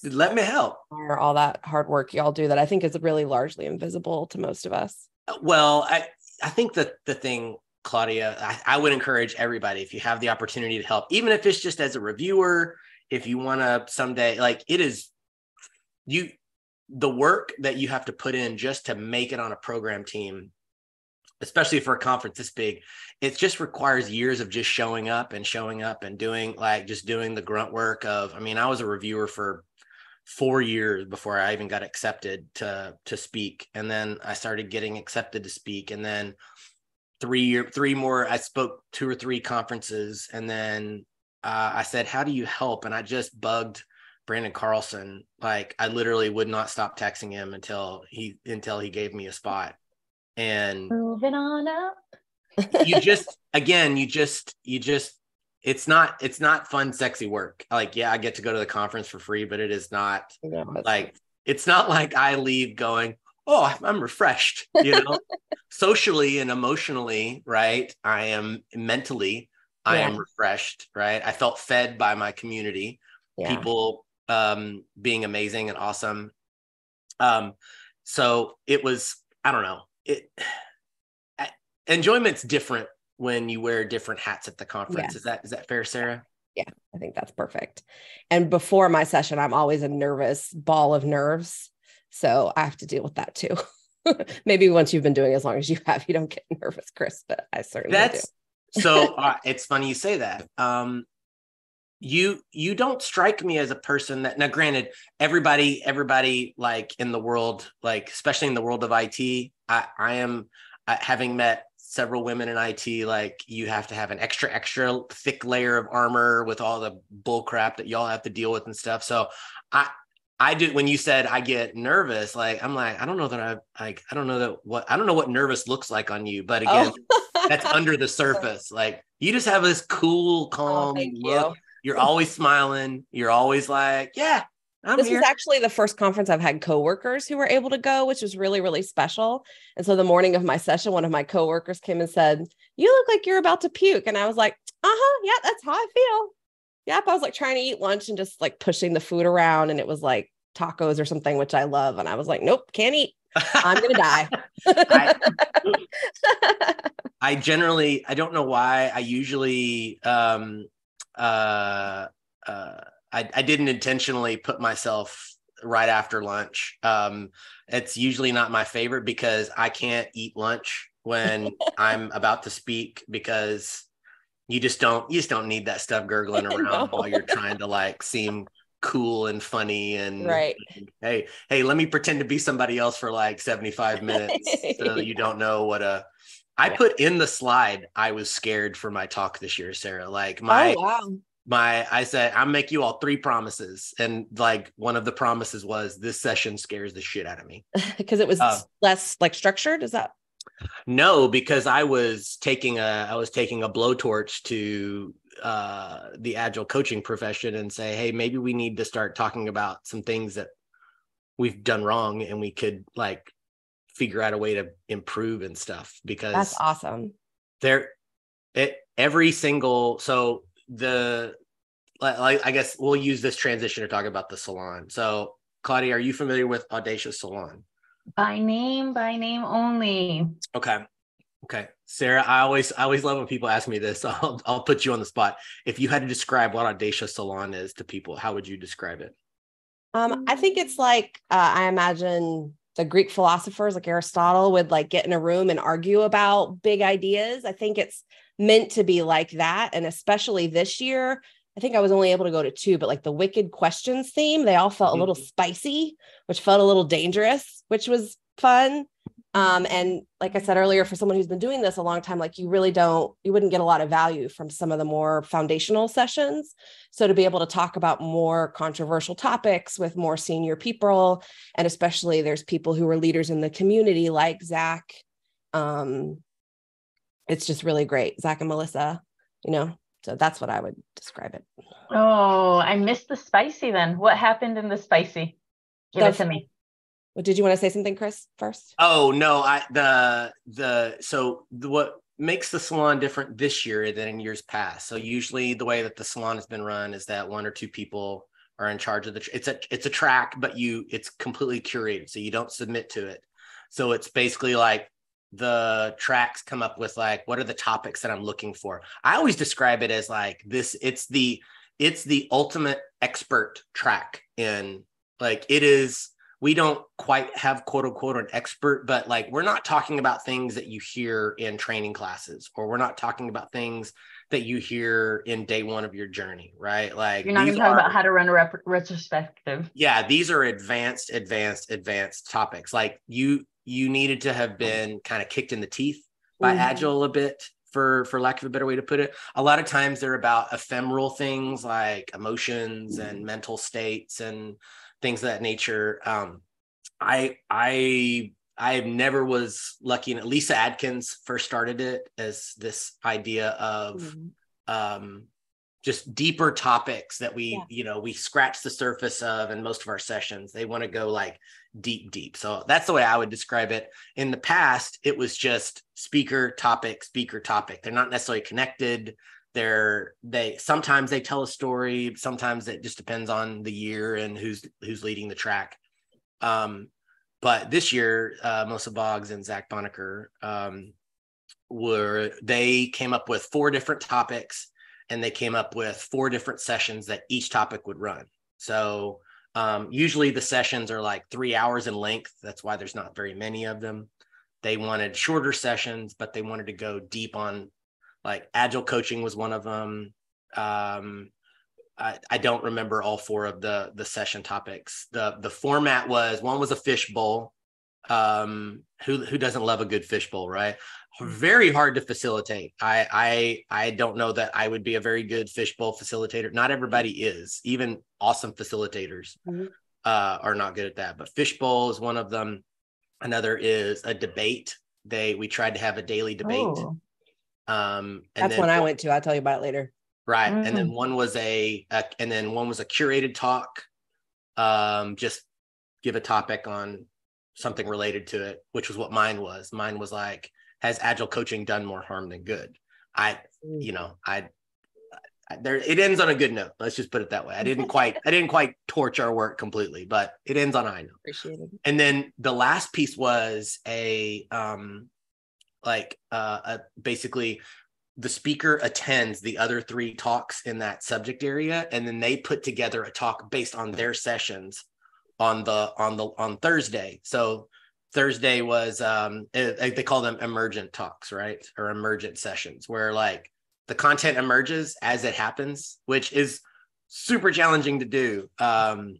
Let me help. All that hard work y'all do that I think is really largely invisible to most of us. Well, I think that the thing, Claudia, I would encourage everybody, if you have the opportunity to help, even if it's just as a reviewer, if you want to someday, like it is the work that you have to put in just to make it on a program team, especially for a conference this big, it just requires years of just showing up and doing the grunt work of, I mean, I was a reviewer for 4 years before I even got accepted to speak. And then I started getting accepted to speak. And then 3 more, I spoke 2 or 3 conferences. And then I said, how do you help? And I just bugged Brandon Carlson. Like I literally would not stop texting him until he gave me a spot. And moving on up. it's not fun, sexy work. Like, yeah, I get to go to the conference for free, but it is not it's not like I leave going, oh, I'm refreshed, socially and emotionally, right? I am mentally, I am refreshed, right? I felt fed by my community, people being amazing and awesome. So it was, I don't know, enjoyment's different when you wear different hats at the conference. Yes. Is that fair, Sarah? Yeah, I think that's perfect. And before my session, I'm always a nervous ball of nerves. So I have to deal with that too. Maybe once you've been doing it as long as you have, you don't get nervous, Chris, but I certainly do. So it's funny you say that. You don't strike me as a person that, now granted, everybody like in the world, like especially in the world of IT, I am having met several women in IT, like you have to have an extra thick layer of armor with all the bull crap that y'all have to deal with and stuff. So I did, when you said I get nervous, like, I'm like, I don't know what nervous looks like on you, but again, that's under the surface. Like you just have this cool, calm look. You're always smiling. You're always like, yeah, This was actually the first conference I've had coworkers who were able to go, which was really, really special. And so the morning of my session, one of my coworkers came and said, you look like you're about to puke. And I was like, yeah, that's how I feel. Yep. I was like trying to eat lunch and just like pushing the food around. And it was like tacos or something, which I love. And I was like, nope, can't eat. I'm going to die. I don't know why. I usually, I didn't intentionally put myself right after lunch. It's usually not my favorite because I can't eat lunch when I'm about to speak, because you just don't need that stuff gurgling around while you're trying to like seem cool and funny and right. hey, let me pretend to be somebody else for like 75 minutes. So you don't know what I put in the slide. I was scared for my talk this year, Sarah. Like I said, I'll make you all 3 promises. And like one of the promises was this session scares the shit out of me. Because it was less like structured. Is that? No, because I was taking a blowtorch to the Agile coaching profession and say, hey, maybe we need to start talking about some things that we've done wrong and we could like figure out a way to improve and stuff, because that's awesome. I guess we'll use this transition to talk about the salon. So Claudia, are you familiar with Audacious Salon? By name only. Okay. Sarah, I always love when people ask me this. I'll put you on the spot. If you had to describe what Audacious Salon is to people, how would you describe it? I think it's like, I imagine the Greek philosophers like Aristotle would like get in a room and argue about big ideas. I think it's meant to be like that. And especially this year, I think I was only able to go to 2, but like the Wicked Questions theme, they all felt a little spicy, which felt a little dangerous, which was fun. And like I said earlier, for someone who's been doing this a long time, like you wouldn't get a lot of value from some of the more foundational sessions. So to be able to talk about more controversial topics with more senior people, and especially there's people who are leaders in the community like Zach. It's just really great. Zach and Melissa, so that's what I would describe it. Oh, I missed the spicy then. What happened in the spicy? Give it to me. Well, did you want to say something, Chris, first? Oh, no. What makes the salon different this year than in years past? So usually the way that the salon has been run is that 1 or 2 people are in charge of it's a track, but it's completely curated. So you don't submit to it. So it's basically like the tracks come up with like, what are the topics that I'm looking for? I always describe it as like this. It's the ultimate expert track in like it is. We don't quite have quote unquote an expert, but like we're not talking about things that you hear in training classes, or we're not talking about things that you hear in day 1 of your journey, right? Like you're not going to talk about how to run a retrospective. Yeah, these are advanced topics. Like you needed to have been kind of kicked in the teeth by Agile a bit, for lack of a better way to put it. A lot of times they're about ephemeral things like emotions and mental states and things of that nature. I never was lucky, and Lisa Adkins first started it as this idea of just deeper topics that we scratch the surface of in most of our sessions. They want to go like deep. So that's the way I would describe it. In the past, it was just speaker topic. They're not necessarily connected. Sometimes they tell a story. Sometimes it just depends on the year and who's leading the track. But this year, Melissa Boggs and Zach Bonacker they came up with 4 different topics, and they came up with 4 different sessions that each topic would run. So usually the sessions are like 3 hours in length. That's why there's not very many of them. They wanted shorter sessions, but they wanted to go deep on, like Agile coaching was one of them. I don't remember all 4 of the session topics. The format was, one was a fishbowl. Who doesn't love a good fishbowl, right? Very hard to facilitate. I don't know that I would be a very good fishbowl facilitator. Not everybody is. Even awesome facilitators are not good at that. But fishbowl is one of them. Another is a debate. We tried to have a daily debate. Oh. And that's one I went to. I'll tell you about it later. Right. And then one was a curated talk. Just give a topic on something related to it, which was what mine was. Mine was like, has Agile coaching done more harm than good? It ends on a good note. Let's just put it that way. I didn't quite torch our work completely, but it ends on a high note. Appreciate it. And then the last piece was basically the speaker attends the other 3 talks in that subject area, and then they put together a talk based on their sessions on Thursday. So Thursday was they call them emergent talks, right? Or emergent sessions, where like the content emerges as it happens, which is super challenging to do. And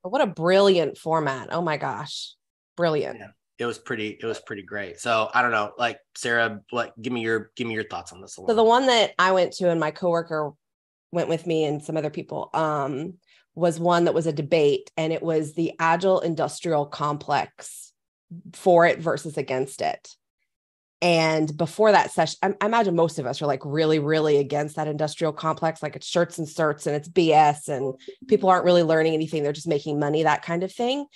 what a brilliant format. Oh my gosh. Brilliant. Yeah, it was pretty great. So I don't know, like Sarah, give me your thoughts on this one. So the one that I went to and my coworker went with me and some other people was one that was a debate, and it was the Agile industrial complex, for it versus against it. And before that session, I imagine most of us are like really, really against that industrial complex. Like it's shirts and certs and it's BS and people aren't really learning anything. They're just making money, that kind of thing.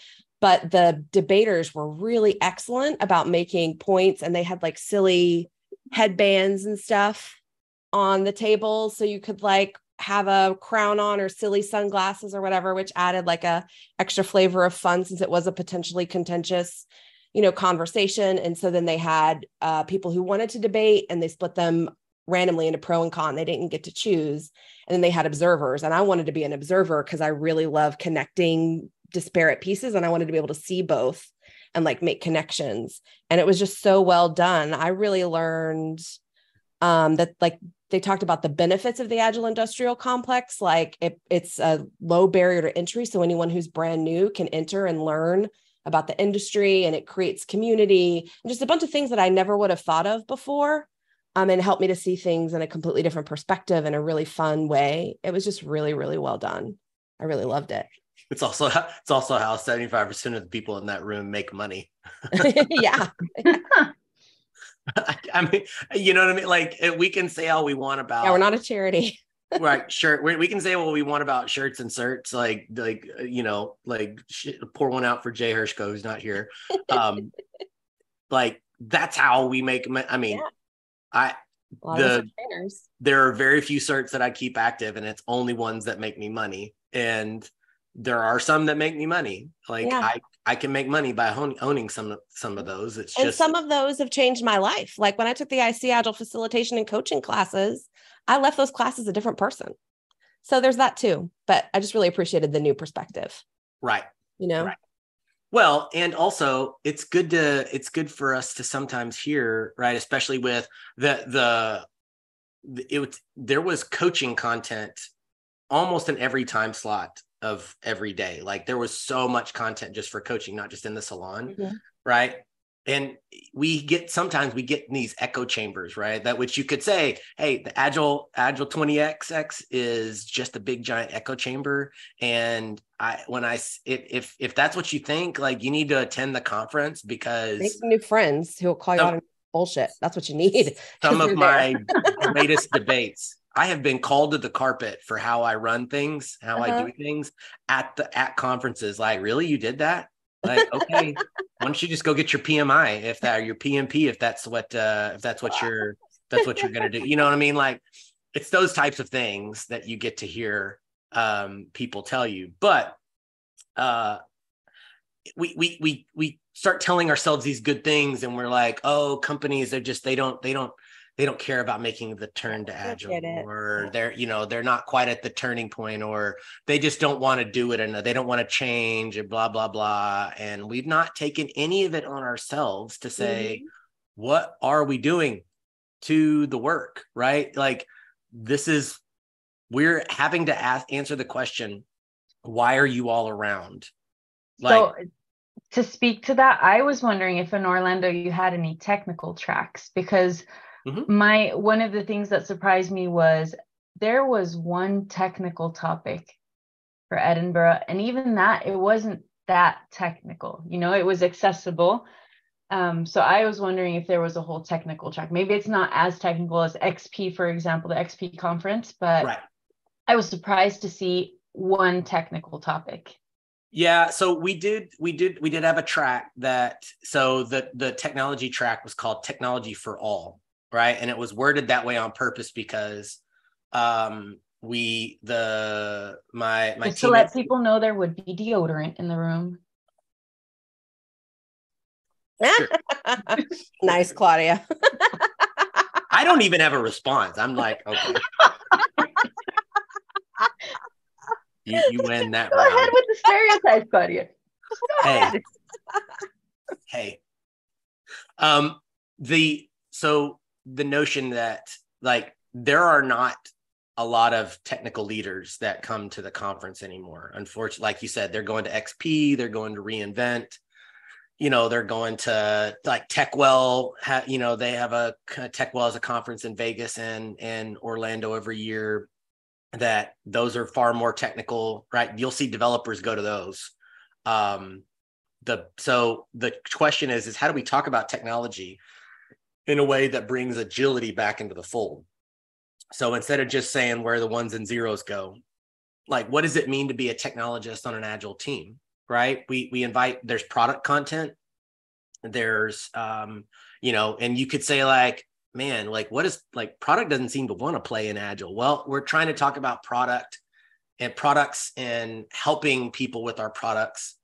But the debaters were really excellent about making points, and they had like silly headbands and stuff on the table. So you could like have a crown on or silly sunglasses or whatever, which added like a extra flavor of fun since it was a potentially contentious, conversation. And so then they had people who wanted to debate, and they split them randomly into pro and con. They didn't get to choose. And then they had observers, and I wanted to be an observer because I really love connecting disparate pieces, and I wanted to be able to see both and like make connections. And it was just so well done. I really learned that like they talked about the benefits of the Agile industrial complex. Like it's a low barrier to entry. So anyone who's brand new can enter and learn about the industry, and it creates community and just a bunch of things that I never would have thought of before. And helped me to see things in a completely different perspective in a really fun way. It was just really, really well done. I really loved it. It's also how 75% of the people in that room make money. Yeah. I mean, you know what I mean? Like we can say all we want about. Yeah, we're not a charity. Right. Sure. We can say what we want about shirts and certs, pour one out for Jay Hershko, who's not here. Like that's how we make. I mean, yeah. There are very few certs that I keep active, and it's only ones that make me money. And there are some that make me money. Like I can make money by owning some of those. It's just some of those have changed my life. Like when I took the IC Agile facilitation and coaching classes, I left those classes a different person. So there's that too. But I just really appreciated the new perspective. Right. Right. Well, and also it's good for us to sometimes hear, right? Especially with there was coaching content almost in every time slot of every day. Like there was so much content just for coaching, not just in the salon, right? And sometimes we get in these echo chambers, right? That which you could say, hey, the Agile 20XX is just a big giant echo chamber. And if that's what you think, like you need to attend the conference because make some new friends who will call you out on bullshit. That's what you need. Some of my greatest debates. I have been called to the carpet for how I run things, how I do things at conferences. Like, really, you did that? Like, okay, why don't you just go get your PMI your PMP if that's what you're gonna do. You know what I mean? Like, it's those types of things that you get to hear people tell you. But we start telling ourselves these good things, and we're like, oh, companies are just they don't care about making the turn to Agile, or they're not quite at the turning point, or they just don't want to do it and they don't want to change and blah, blah, blah. And we've not taken any of it on ourselves to say, what are we doing to the work, right? Like we're having to answer the question, why are you all around? So to speak to that, I was wondering if in Orlando you had any technical tracks, because one of the things that surprised me was there was one technical topic for Edinburgh, and even that, it wasn't that technical, it was accessible. So I was wondering if there was a whole technical track. Maybe it's not as technical as XP, for example, the XP conference, but I was surprised to see one technical topic. Yeah, so we did have a track so the technology track was called Technology for All. Right. And it was worded that way on purpose because my just to let people know there would be deodorant in the room. Sure. Nice, Claudia. I don't even have a response. I'm like, okay. You win that Go round. ahead with the stereotype, Claudia. Hey, Hey, the notion that like there are not a lot of technical leaders that come to the conference anymore. Unfortunately, like you said, they're going to XP, they're going to reInvent, they're going to like TechWell. They have a TechWell as a conference in Vegas and Orlando every year. That those are far more technical, right? You'll see developers go to those. So the question is how do we talk about technology in a way that brings agility back into the fold? So instead of just saying where the ones and zeros go, like what does it mean to be a technologist on an agile team, right? We invite, there's product content, there's and you could say like, man, like what is like product doesn't seem to want to play in agile. Well, we're trying to talk about product and products and helping people with our products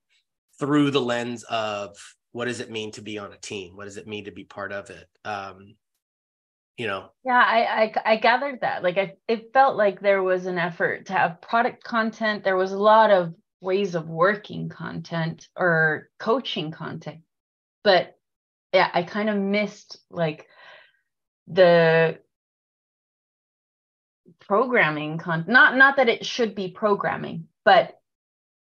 through the lens of what does it mean to be on a team? What does it mean to be part of it? Yeah, I gathered that. Like it felt like there was an effort to have product content. There was a lot of ways of working content or coaching content. But yeah, I kind of missed like the programming not that it should be programming, but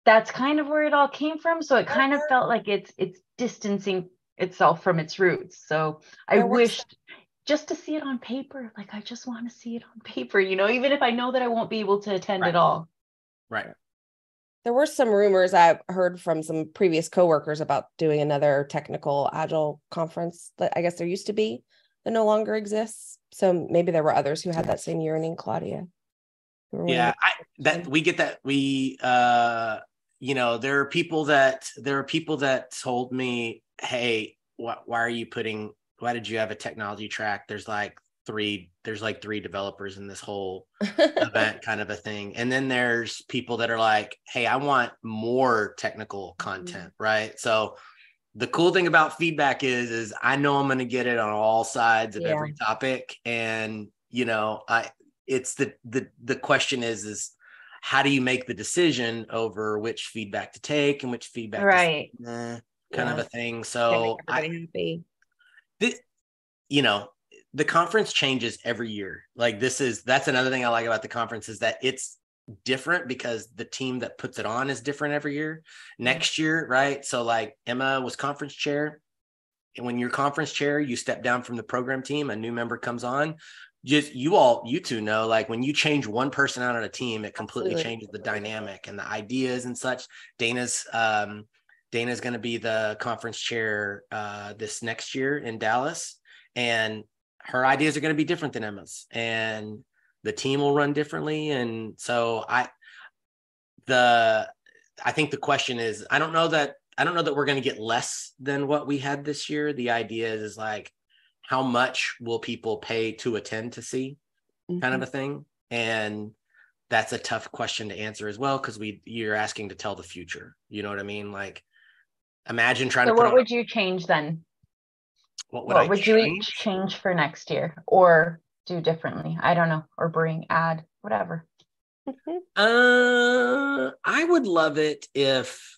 that's kind of where it all came from. So it kind of felt like it's distancing itself from its roots. So I wished just to see it on paper. Like I just want to see it on paper, even if I know that I won't be able to attend at all. Right. There were some rumors I heard from some previous coworkers about doing another technical agile conference that I guess there used to be that no longer exists. So maybe there were others who had that same yearning, Claudia. Yeah, we get that. We there are people that told me, hey, why did you have a technology track? There's like three developers in this whole event kind of a thing. And then there's people that are like, hey, I want more technical content, right? So the cool thing about feedback is I know I'm going to get it on all sides of every topic. And, it's the question is how do you make the decision over which feedback to take and which feedback to kind of a thing. So the conference changes every year. Like that's another thing I like about the conference is that it's different because the team that puts it on is different every year. Next year, right? So like Emma was conference chair. And when you're conference chair, you step down from the program team, a new member comes on. Just you two know, like when you change one person out on a team, it completely changes the dynamic and the ideas and such. Dana's going to be the conference chair this next year in Dallas, and her ideas are going to be different than Emma's, and the team will run differently. And so I think the question is, I don't know that we're going to get less than what we had this year. The idea is like, how much will people pay to attend to see kind of a thing? And that's a tough question to answer as well, because you're asking to tell the future. You know what I mean? Like, imagine trying to put what would you change then? What would you each change for next year or do differently? I don't know, or add, whatever. I would love it if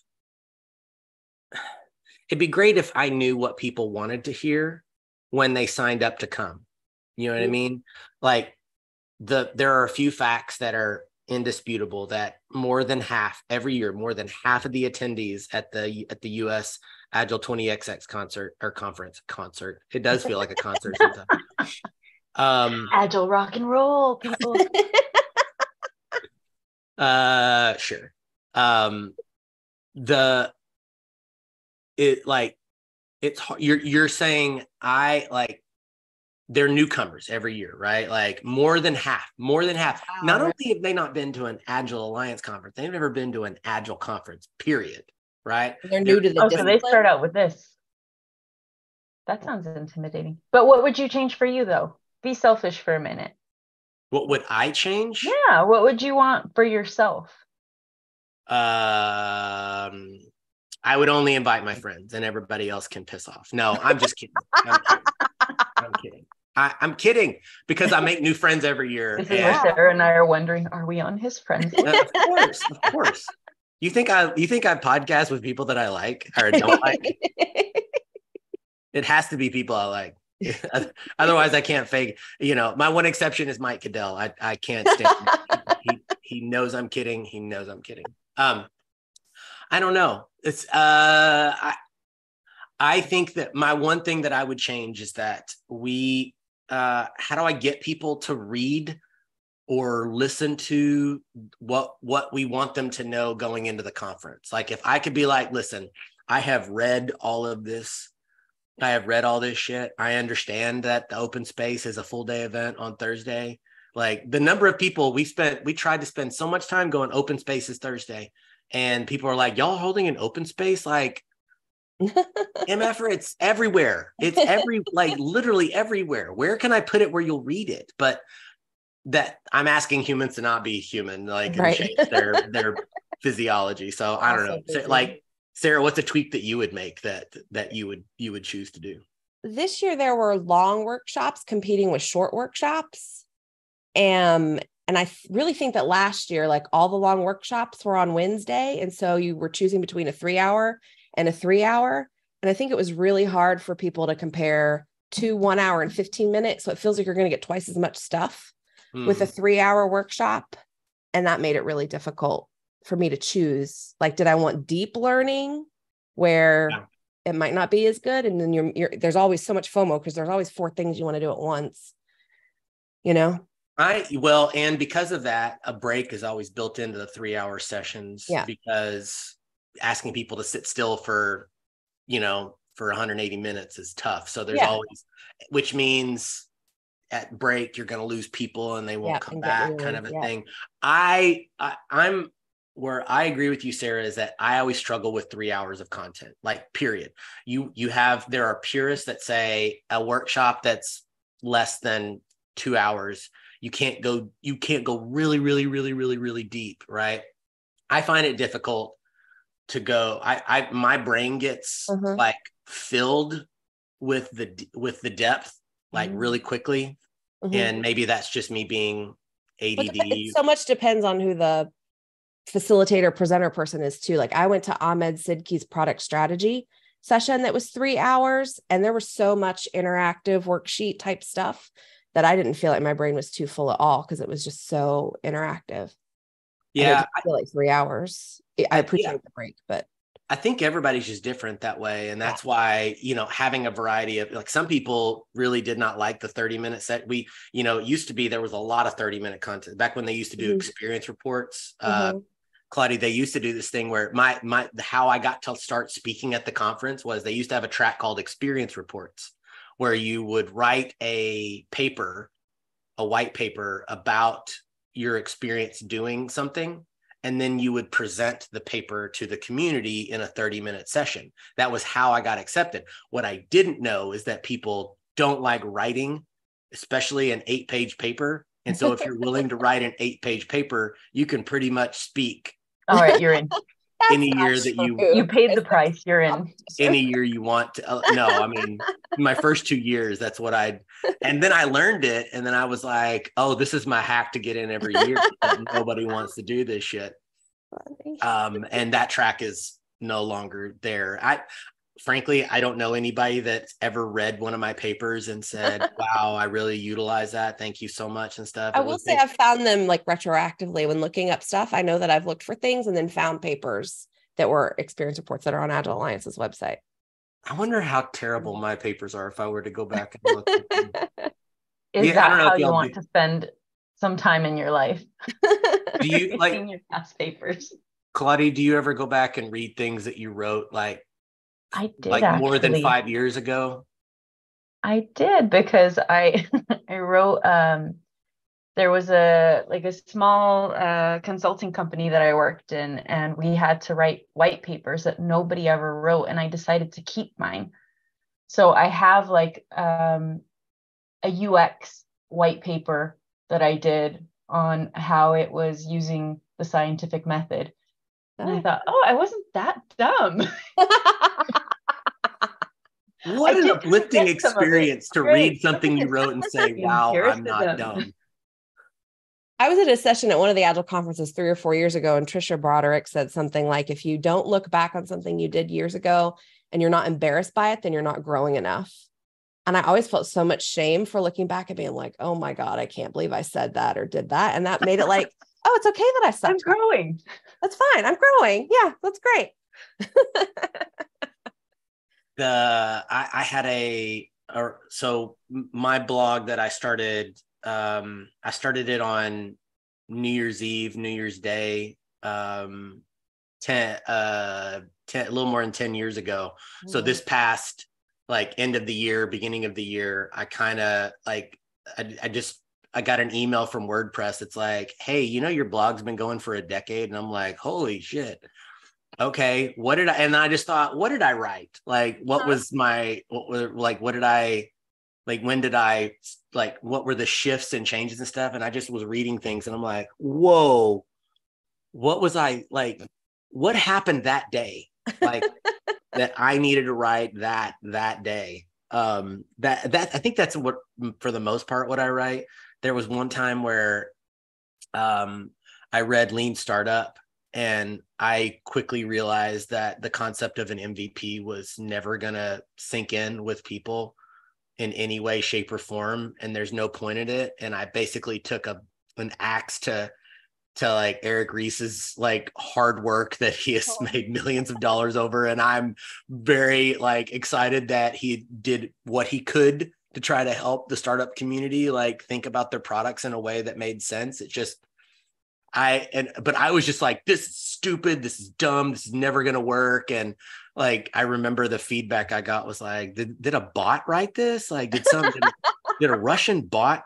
it'd be great if I knew what people wanted to hear when they signed up to come. You know what I mean? Like there are a few facts that are indisputable that every year, more than half of the attendees at the US Agile 20XX concert. It does feel like a concert sometimes. Agile rock and roll, people. Sure. It's you're saying they're newcomers every year, right? Like more than half. Not only have they not been to an Agile Alliance conference, they've never been to an Agile conference, period. Right? They're new to the discipline. So they start out with this. That sounds intimidating. But what would you change for you though? Be selfish for a minute. What would I change? Yeah. What would you want for yourself? I would only invite my friends and everybody else can piss off. No, I'm just kidding. I'm kidding because I make new friends every year. This is where Sarah and I are wondering, are we on his friends list? Of course. You think I podcast with people that I like or don't like? It has to be people I like. Otherwise, I can't fake. My one exception is Mike Cadell. I can't stand him. He knows I'm kidding. He knows I'm kidding. I don't know. It's I think that my one thing that I would change is that how do I get people to read or listen to what we want them to know going into the conference? Like if I could be like, listen, I have read all of this. I have read all this shit. I understand that the open space is a full day event on Thursday. Like the number of people we tried to spend so much time going open spaces Thursday. And people are like, y'all holding an open space? Like, MFR, it's everywhere. It's literally everywhere. Where can I put it where you'll read it? But that I'm asking humans to not be human, like, and change their physiology. So I don't know. So, like, Sarah, what's a tweak that you would make that you would choose to do? This year there were long workshops competing with short workshops. And I really think that last year, like all the long workshops were on Wednesday. And so you were choosing between a 3-hour and a 3-hour. And I think it was really hard for people to compare to 1 hour and 15 minutes. So it feels like you're going to get twice as much stuff with a 3-hour workshop. And that made it really difficult for me to choose. Like, did I want deep learning where it might not be as good? And then there's always so much FOMO because there's always 4 things you want to do at once, And because of that, a break is always built into the 3-hour sessions because asking people to sit still for 180 minutes is tough. So there's always, which means at break, you're going to lose people and they won't come back kind of a thing. I'm where I agree with you, Sarah, is that I always struggle with 3 hours of content, like period. There are purists that say a workshop that's less than 2 hours, you can't go really, really, really, really, really deep. Right. I find it difficult to go. My brain gets like filled with the depth, like really quickly. And maybe that's just me being ADD. So much depends on who the facilitator presenter person is too. Like I went to Ahmed Sidki's product strategy session that was 3 hours and there was so much interactive worksheet type stuff that I didn't feel like my brain was too full at all because it was just so interactive. Yeah. I feel like 3 hours. I appreciate the break, but I think everybody's just different that way. And that's why, having a variety of, like, some people really did not like the 30-minute set. It used to be, there was a lot of 30-minute content back when they used to do experience reports. Claudia, they used to do this thing where how I got to start speaking at the conference was they used to have a track called experience reports, where you would write a white paper about your experience doing something. And then you would present the paper to the community in a 30-minute session. That was how I got accepted. What I didn't know is that people don't like writing, especially an 8-page paper. And so if you're willing to write an 8-page paper, you can pretty much speak. All right, you're in. Any year that you paid the price, you're in. Any year you want to. No, I mean, my first 2 years, that's what and then I learned it. And then I was like, oh, this is my hack to get in every year. Nobody wants to do this shit. And that track is no longer there. Frankly, I don't know anybody that's ever read one of my papers and said, wow, I really utilize that. Thank you so much and stuff. I will say I've found them like retroactively when looking up stuff. I know that I've looked for things and then found papers that were experience reports that are on Agile Alliance's website. I wonder how terrible my papers are if I were to go back and look at them. Is that how you want to spend some time in your life? Do you like your past papers? Claudia, do you ever go back and read things that you wrote I did, like more than 5 years ago? I did, because I wrote there was a small consulting company that I worked in, and we had to write white papers that nobody ever wrote, and I decided to keep mine. So I have a UX white paper that I did on how it was using the scientific method. And I thought, I wasn't that dumb. What an uplifting experience to read something you wrote and say, wow, I'm not dumb. I was at a session at one of the Agile conferences 3 or 4 years ago, and Trisha Broderick said something like, if you don't look back on something you did years ago and you're not embarrassed by it, then you're not growing enough. And I always felt so much shame for looking back and being like, oh my God, I can't believe I said that or did that. And that made it like, oh, it's okay that I sucked. I'm growing. That's fine. I'm growing. Yeah, that's great. I had so my blog that I started it on New Year's Eve, New Year's Day, 10 a little more than 10 years ago. Mm-hmm. So this past like end of the year, beginning of the year, I kind of like, I got an email from WordPress. It's like, hey, your blog's been going for a decade. And I'm like, holy shit. Okay. And I just thought, what did I write? Like, when did I, like, what were the shifts and changes and stuff? And I just was reading things and I'm like, whoa, what was I like? What happened that day? Like that I needed to write that day. That I think that's what, for the most part, what I write. There was one time where I read Lean Startup, and I quickly realized that the concept of an MVP was never going to sink in with people in any way, shape, or form. And there's no point in it. And I basically took an axe to like Eric Ries's like hard work that he has made millions of dollars over. And I'm very like excited that he did what he could to try to help the startup community, like think about their products in a way that made sense. It just, but I was just like, this is stupid. This is dumb. This is never going to work. And like, I remember the feedback I got was like, did a bot write this? Like, did a Russian bot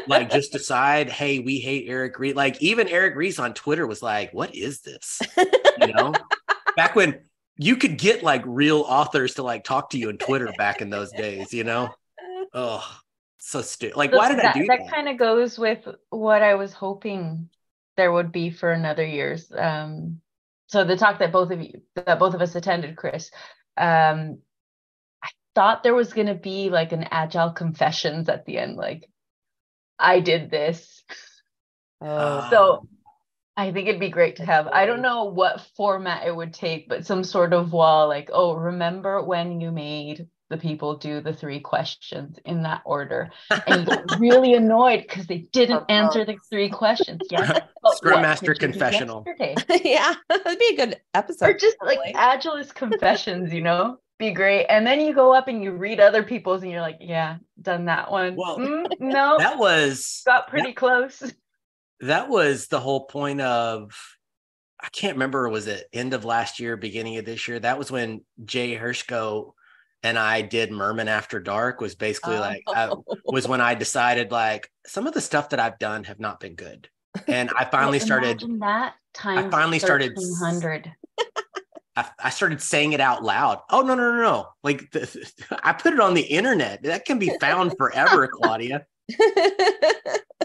like just decide, hey, we hate Eric Ries? Like even Eric Ries on Twitter was like, what is this? Back when you could get like real authors to like talk to you on Twitter back in those days, Oh, so stupid. Like, why did I do that? That kind of goes with what I was hoping there would be for another year's. So the talk that both of us attended, Chris, I thought there was going to be like an Agile confessions at the end, like I did this. So I think it'd be great to have, I don't know what format it would take, but some sort of wall, like, oh, remember when you made the people do the 3 questions in that order and you got really annoyed because they didn't answer the 3 questions. Yeah. Scrum Master confessional. Yeah, that'd be a good episode. Or just like Agilist confessions, be great. And then you go up and you read other people's and you're like, yeah, done that one. Well, no, got pretty close. That was the whole point of, I can't remember, was it end of last year, beginning of this year? That was when Jay Hershko and I did Murman After Dark, was basically was when I decided like some of the stuff that I've done have not been good. And I finally started. Imagine that times 1,300. I started saying it out loud. Oh, no. Like I put it on the internet. That can be found forever, Claudia.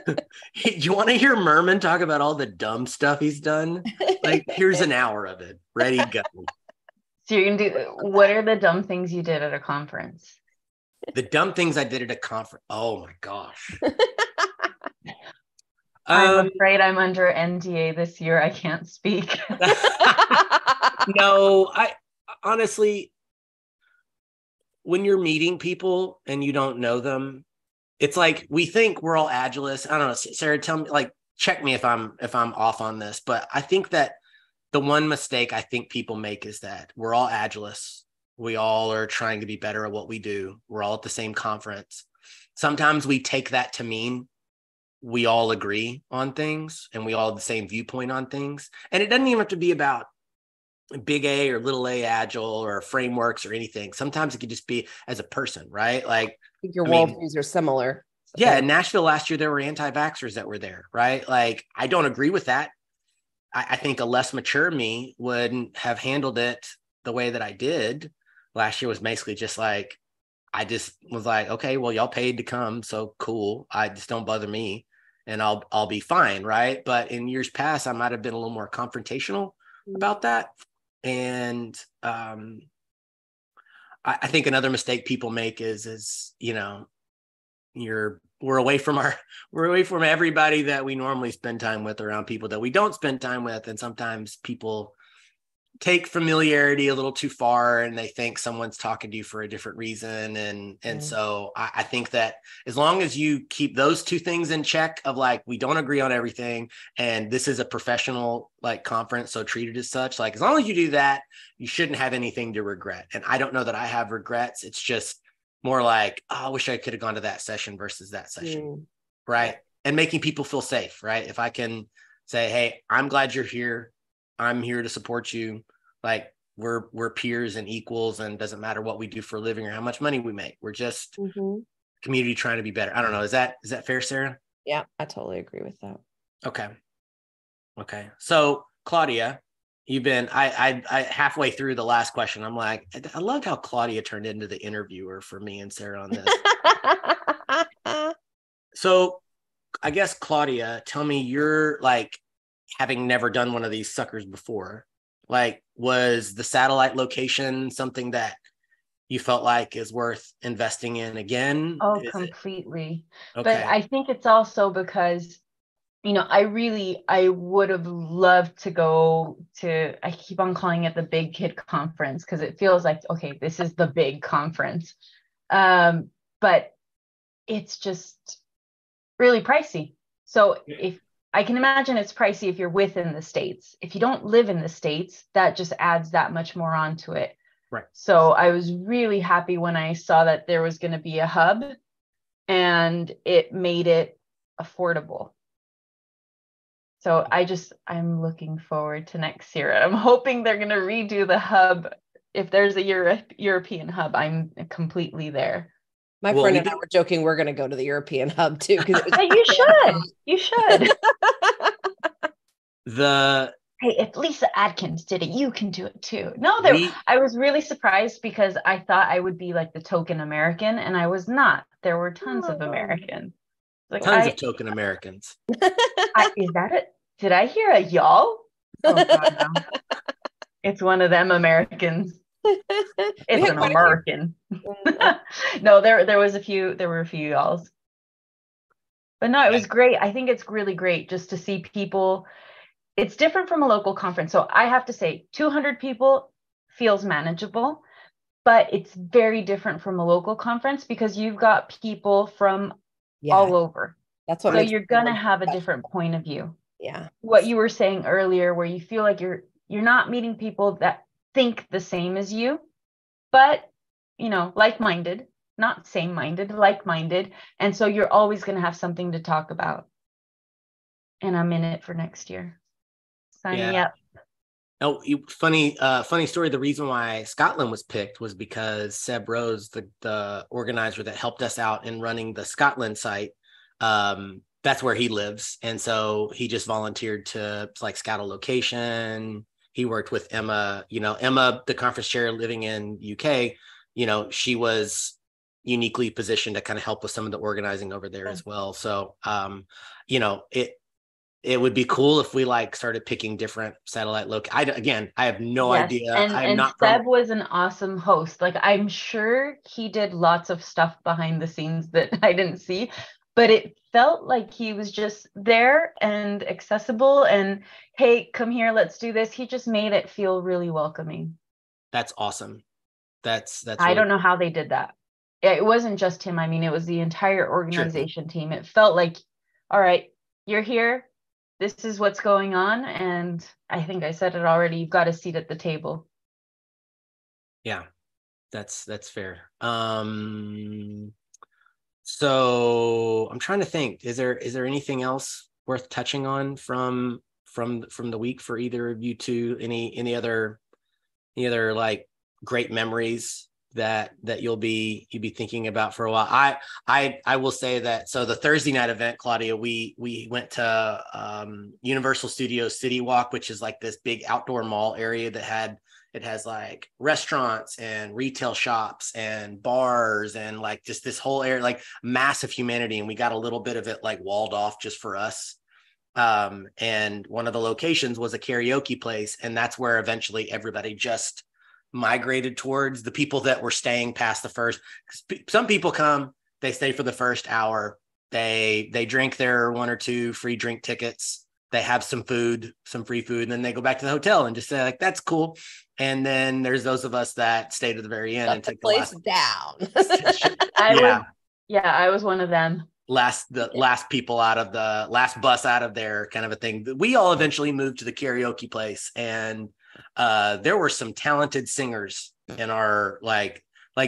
Do you want to hear Murman talk about all the dumb stuff he's done? Like, here's an hour of it. Ready, go. So you're going to do, what are the dumb things you did at a conference? The dumb things I did at a conference. Oh my gosh. I'm afraid I'm under NDA this year. I can't speak. No, I honestly, when you're meeting people and you don't know them, it's like we think we're all Agilists. I don't know, Sarah, tell me, like, check me if I'm off on this, but I think that the one mistake I think people make is that we're all Agilists. We all are trying to be better at what we do. We're all at the same conference. Sometimes we take that to mean we all agree on things and we all have the same viewpoint on things. And it doesn't even have to be about big A or little a Agile or frameworks or anything. Sometimes it could just be as a person, right? Like, I think your worldviews are similar. Yeah, in Nashville last year, there were anti-vaxxers that were there, right? Like, I don't agree with that. I think a less mature me wouldn't have handled it the way that I did. Last year was basically just like, I just was like, okay, well, y'all paid to come, so cool. I just don't bother me and I'll be fine, right? But in years past, I might have been a little more confrontational about that. And I think another mistake people make is you're we're away from everybody that we normally spend time with, around people that we don't spend time with. And sometimes people take familiarity a little too far, and they think someone's talking to you for a different reason. And so I think that as long as you keep those two things in check, of like, we don't agree on everything, and this is a professional like conference, so treat it as such. Like, as long as you do that, you shouldn't have anything to regret. And I don't know that I have regrets. It's just more like, oh, I wish I could have gone to that session versus that session. Right. And making people feel safe. Right. If I can say, hey, I'm glad you're here, I'm here to support you. Like, we're peers and equals, and doesn't matter what we do for a living or how much money we make. We're just community trying to be better. I don't know. Is that fair, Sarah? Yeah, I totally agree with that. Okay. So Claudia, you've been, I halfway through the last question, I'm like, I loved how Claudia turned into the interviewer for me and Sarah on this. So I guess, Claudia, tell me, you're like, having never done one of these suckers before, like, was the satellite location something that you felt like is worth investing in again? Oh, completely. Okay. But I think it's also because, I would have loved to go to, I keep on calling it the big kid conference, because it feels like, okay, this is the big conference. But it's just really pricey. So if I can imagine, it's pricey if you're within the States. If you don't live in the States, that just adds that much more onto it. Right. So I was really happy when I saw that there was going to be a hub, and it made it affordable. So I'm looking forward to next year. I'm hoping they're going to redo the hub. If there's a European hub, I'm completely there. My friend and I were joking, we're going to go to the European hub too. You should. Hey, if Lisa Adkins did it, you can do it too. No, I was really surprised, because I thought I would be like the token American, and I was not. There were tons of Americans. Like, tons of token Americans. Is that it? Did I hear a y'all? Oh God, no. It's one of them Americans. It's an American. No, there were a few y'alls. But no, it was great. I think it's really great just to see people. It's different from a local conference. So I have to say, 200 people feels manageable, but it's very different from a local conference, because you've got people from all over. That's what. So you're gonna have a different point of view. Yeah. What you were saying earlier, where you feel like you're not meeting people that think the same as you, but like-minded, not same-minded, like-minded. And so you're always going to have something to talk about. And I'm in it for next year. Signing up. Oh, funny story. The reason why Scotland was picked was because Seb Rose, the organizer that helped us out in running the Scotland site, that's where he lives. And so he just volunteered to like scout a location. He worked with Emma, Emma, the conference chair living in UK, she was uniquely positioned to kind of help with some of the organizing over there as well. So, it would be cool if we like started picking different satellite I have no idea. And Seb was an awesome host. Like, I'm sure he did lots of stuff behind the scenes that I didn't see, but it felt like he was just there and accessible, and hey, come here, let's do this. He just made it feel really welcoming. That's awesome. That's I don't know how they did that. It wasn't just him. I mean, it was the entire organization team. It felt like, all right, you're here. This is what's going on. And I think I said it already. You've got a seat at the table. Yeah, that's fair. So I'm trying to think, is there anything else worth touching on from the week for either of you two? Any other like great memories that you'll be thinking about for a while? I will say that, so the Thursday night event, Claudia, we went to Universal Studios City Walk, which is like this big outdoor mall area that has like restaurants and retail shops and bars and like just this whole area, like massive humanity. And we got a little bit of it like walled off just for us. And one of the locations was a karaoke place. And that's where eventually everybody just migrated towards, the people that were staying past the first. Some people come, they stay for the first hour, They drink their 1 or 2 free drink tickets. They have some food, some free food, and then they go back to the hotel and just say like, that's cool. And then there's those of us that stay to the very end and take the place last down. I was one of them. The last people out of the last bus out of there, kind of a thing. We all eventually moved to the karaoke place, and there were some talented singers in our like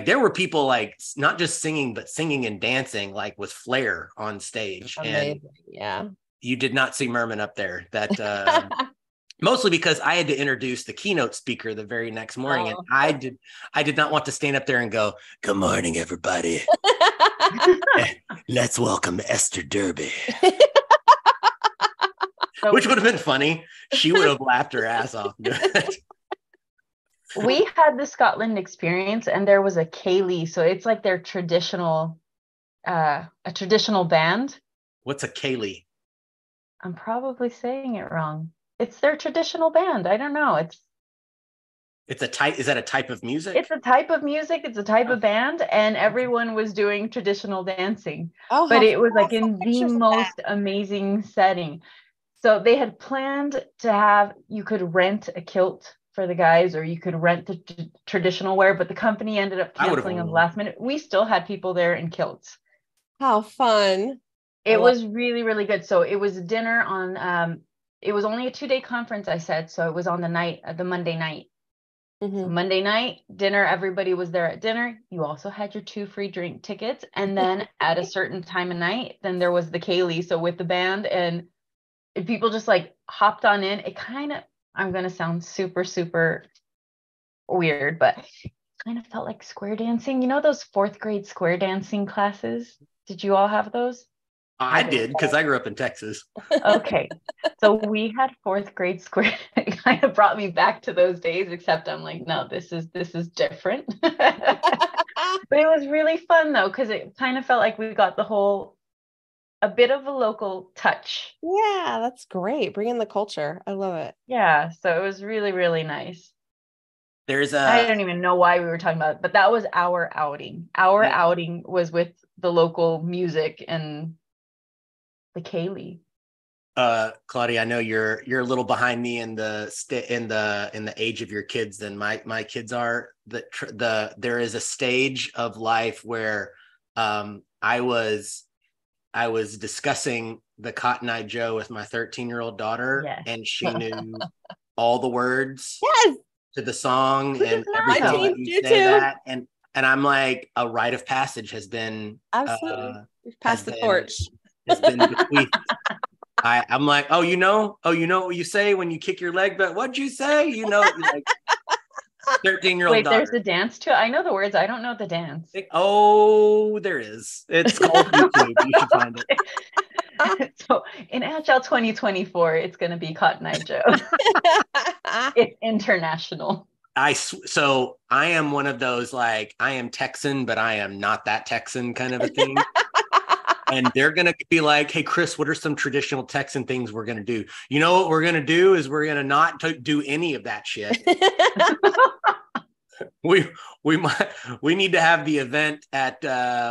there were people like not just singing but singing and dancing like with flair on stage. Amazing. And yeah, you did not see Murman up there. That mostly because I had to introduce the keynote speaker the very next morning, and I did not want to stand up there and go, "Good morning, everybody. Let's welcome Esther Derby." Which would have been funny. She would have laughed her ass off. We had the Scotland experience, and there was a Ceilidh, so it's like their traditional, a traditional band. What's a Ceilidh? I'm probably saying it wrong. It's their traditional band. I don't know. It's a type. Is that a type of music? It's a type of music. It's a type of band, and everyone was doing traditional dancing. Oh, but it was like in the most amazing setting. So they had planned to have, you could rent a kilt for the guys, or you could rent the traditional wear, but the company ended up canceling on the last minute. We still had people there in kilts. How fun. It was really, really good. So it was dinner on, it was only a 2-day conference, I said. So it was on the Monday night. Mm-hmm. Monday night, dinner, everybody was there at dinner. You also had your 2 free drink tickets. And then at a certain time of night, then there was the Ceilidh. So with the band, and people just like hopped on in. It kind of, I'm going to sound super, super weird, but it kind of felt like square dancing. You know, those 4th grade square dancing classes? Did you all have those? I did, because I grew up in Texas. Okay. So we had 4th grade square. It kind of brought me back to those days, except I'm like, no, this is different. But it was really fun though, because it kind of felt like we got a bit of a local touch. Yeah, that's great. Bring in the culture. I love it. Yeah. So it was really, really nice. I don't even know why we were talking about it, but that was our outing. Our outing was with the local music and the Ceilidh. Claudia, I know you're a little behind me in the age of your kids than my kids are. There is a stage of life where I was discussing the Cotton Eye Joe with my 13-year-old daughter, yes. And she knew all the words to the song, and every time you say that, and I'm like, a rite of passage has been absolutely passed the torch. Has been bequeathed. I'm like, you know what you say when you kick your leg, but what'd you say? You know, like 13-year-old Wait, daughter. There's a dance to it. I know the words. I don't know the dance. There is. It's called YouTube. You should find it. So in Agile 2024, it's going to be Cotton Eye Joe. It's international. So I am one of those, like, I am Texan, but I am not that Texan kind of a thing. And they're going to be like, hey, Chris, what are some traditional Texan things we're going to do? You know what we're going to do is we're going to not do any of that shit. We need to have the event at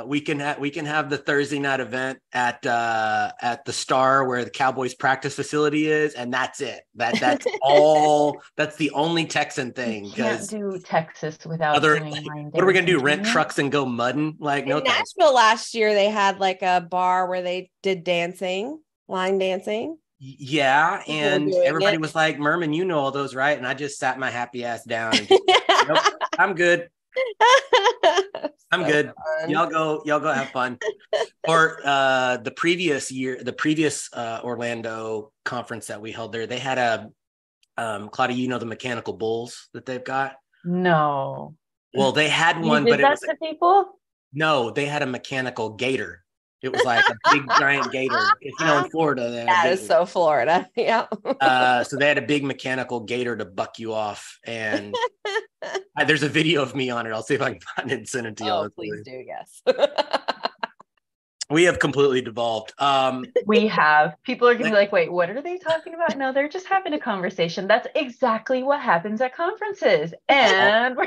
we can have the Thursday night event at the Star where the Cowboys practice facility is, and that's it. That's all. That's the only Texan thing. You can't do Texas without doing line. What are we gonna do? Rent trucks and go mudding? Like, no. In Nashville last year, they had like a bar where they did dancing, line dancing. Yeah, and everybody was like, Murman, you know all those, right? And I just sat my happy ass down and nope, I'm good. I'm good. Fun. Y'all go have fun. Or the previous Orlando conference that we held there, they had a Claudia, you know the mechanical bulls that they've got? No. Well, they had one, but it was to people? No, they had a mechanical gator. It was like a big giant gator. If you know, in Florida, that is so Florida. Yeah. So they had a big mechanical gator to buck you off, and there's a video of me on it. I'll see if I can find it and send it to you. Oh, please do. Yes. We have completely devolved. We have. People are gonna be like, wait, what are they talking about? No, they're just having a conversation. That's exactly what happens at conferences. And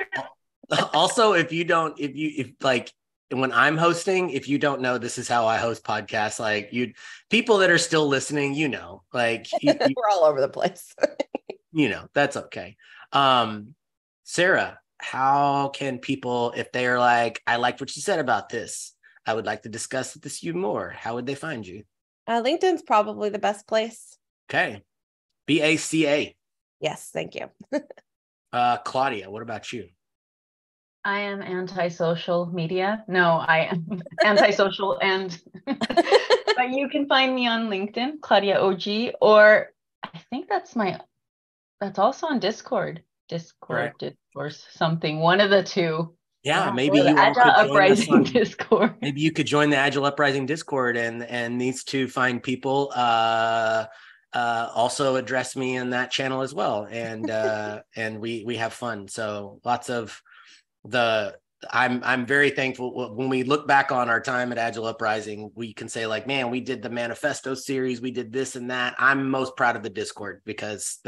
also, if when I'm hosting, if you don't know, this is how I host podcasts. Like people that are still listening, like we're all over the place. That's okay. Sarah, how can people, if they're like, I liked what you said about this, I would like to discuss this with you more, how would they find you? LinkedIn's probably the best place. Okay. BACA. Yes, thank you. Claudia, what about you? I am anti-social media. No, I am anti-social but you can find me on LinkedIn, Claudia OG, or I think that's also on Discord. Right. Discourse, something, one of the two. Yeah, maybe or the you all Agile could join us Uprising on Discord. Maybe you could join the Agile Uprising Discord and these two fine people also address me in that channel as well. And we have fun. So lots of I'm very thankful when we look back on our time at Agile Uprising, we can say like, man, we did the manifesto series, we did this and that. I'm most proud of the Discord because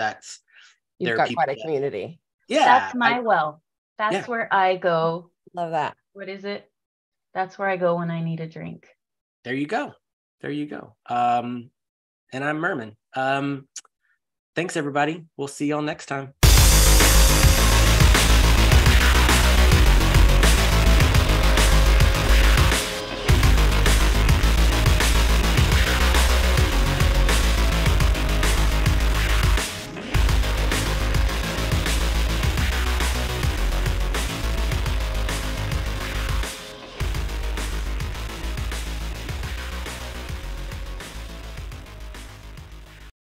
You've got quite a community. Yeah. That's my well. That's where I go. Love that. What is it? That's where I go when I need a drink. There you go. And I'm Murman. Thanks everybody. We'll see y'all next time.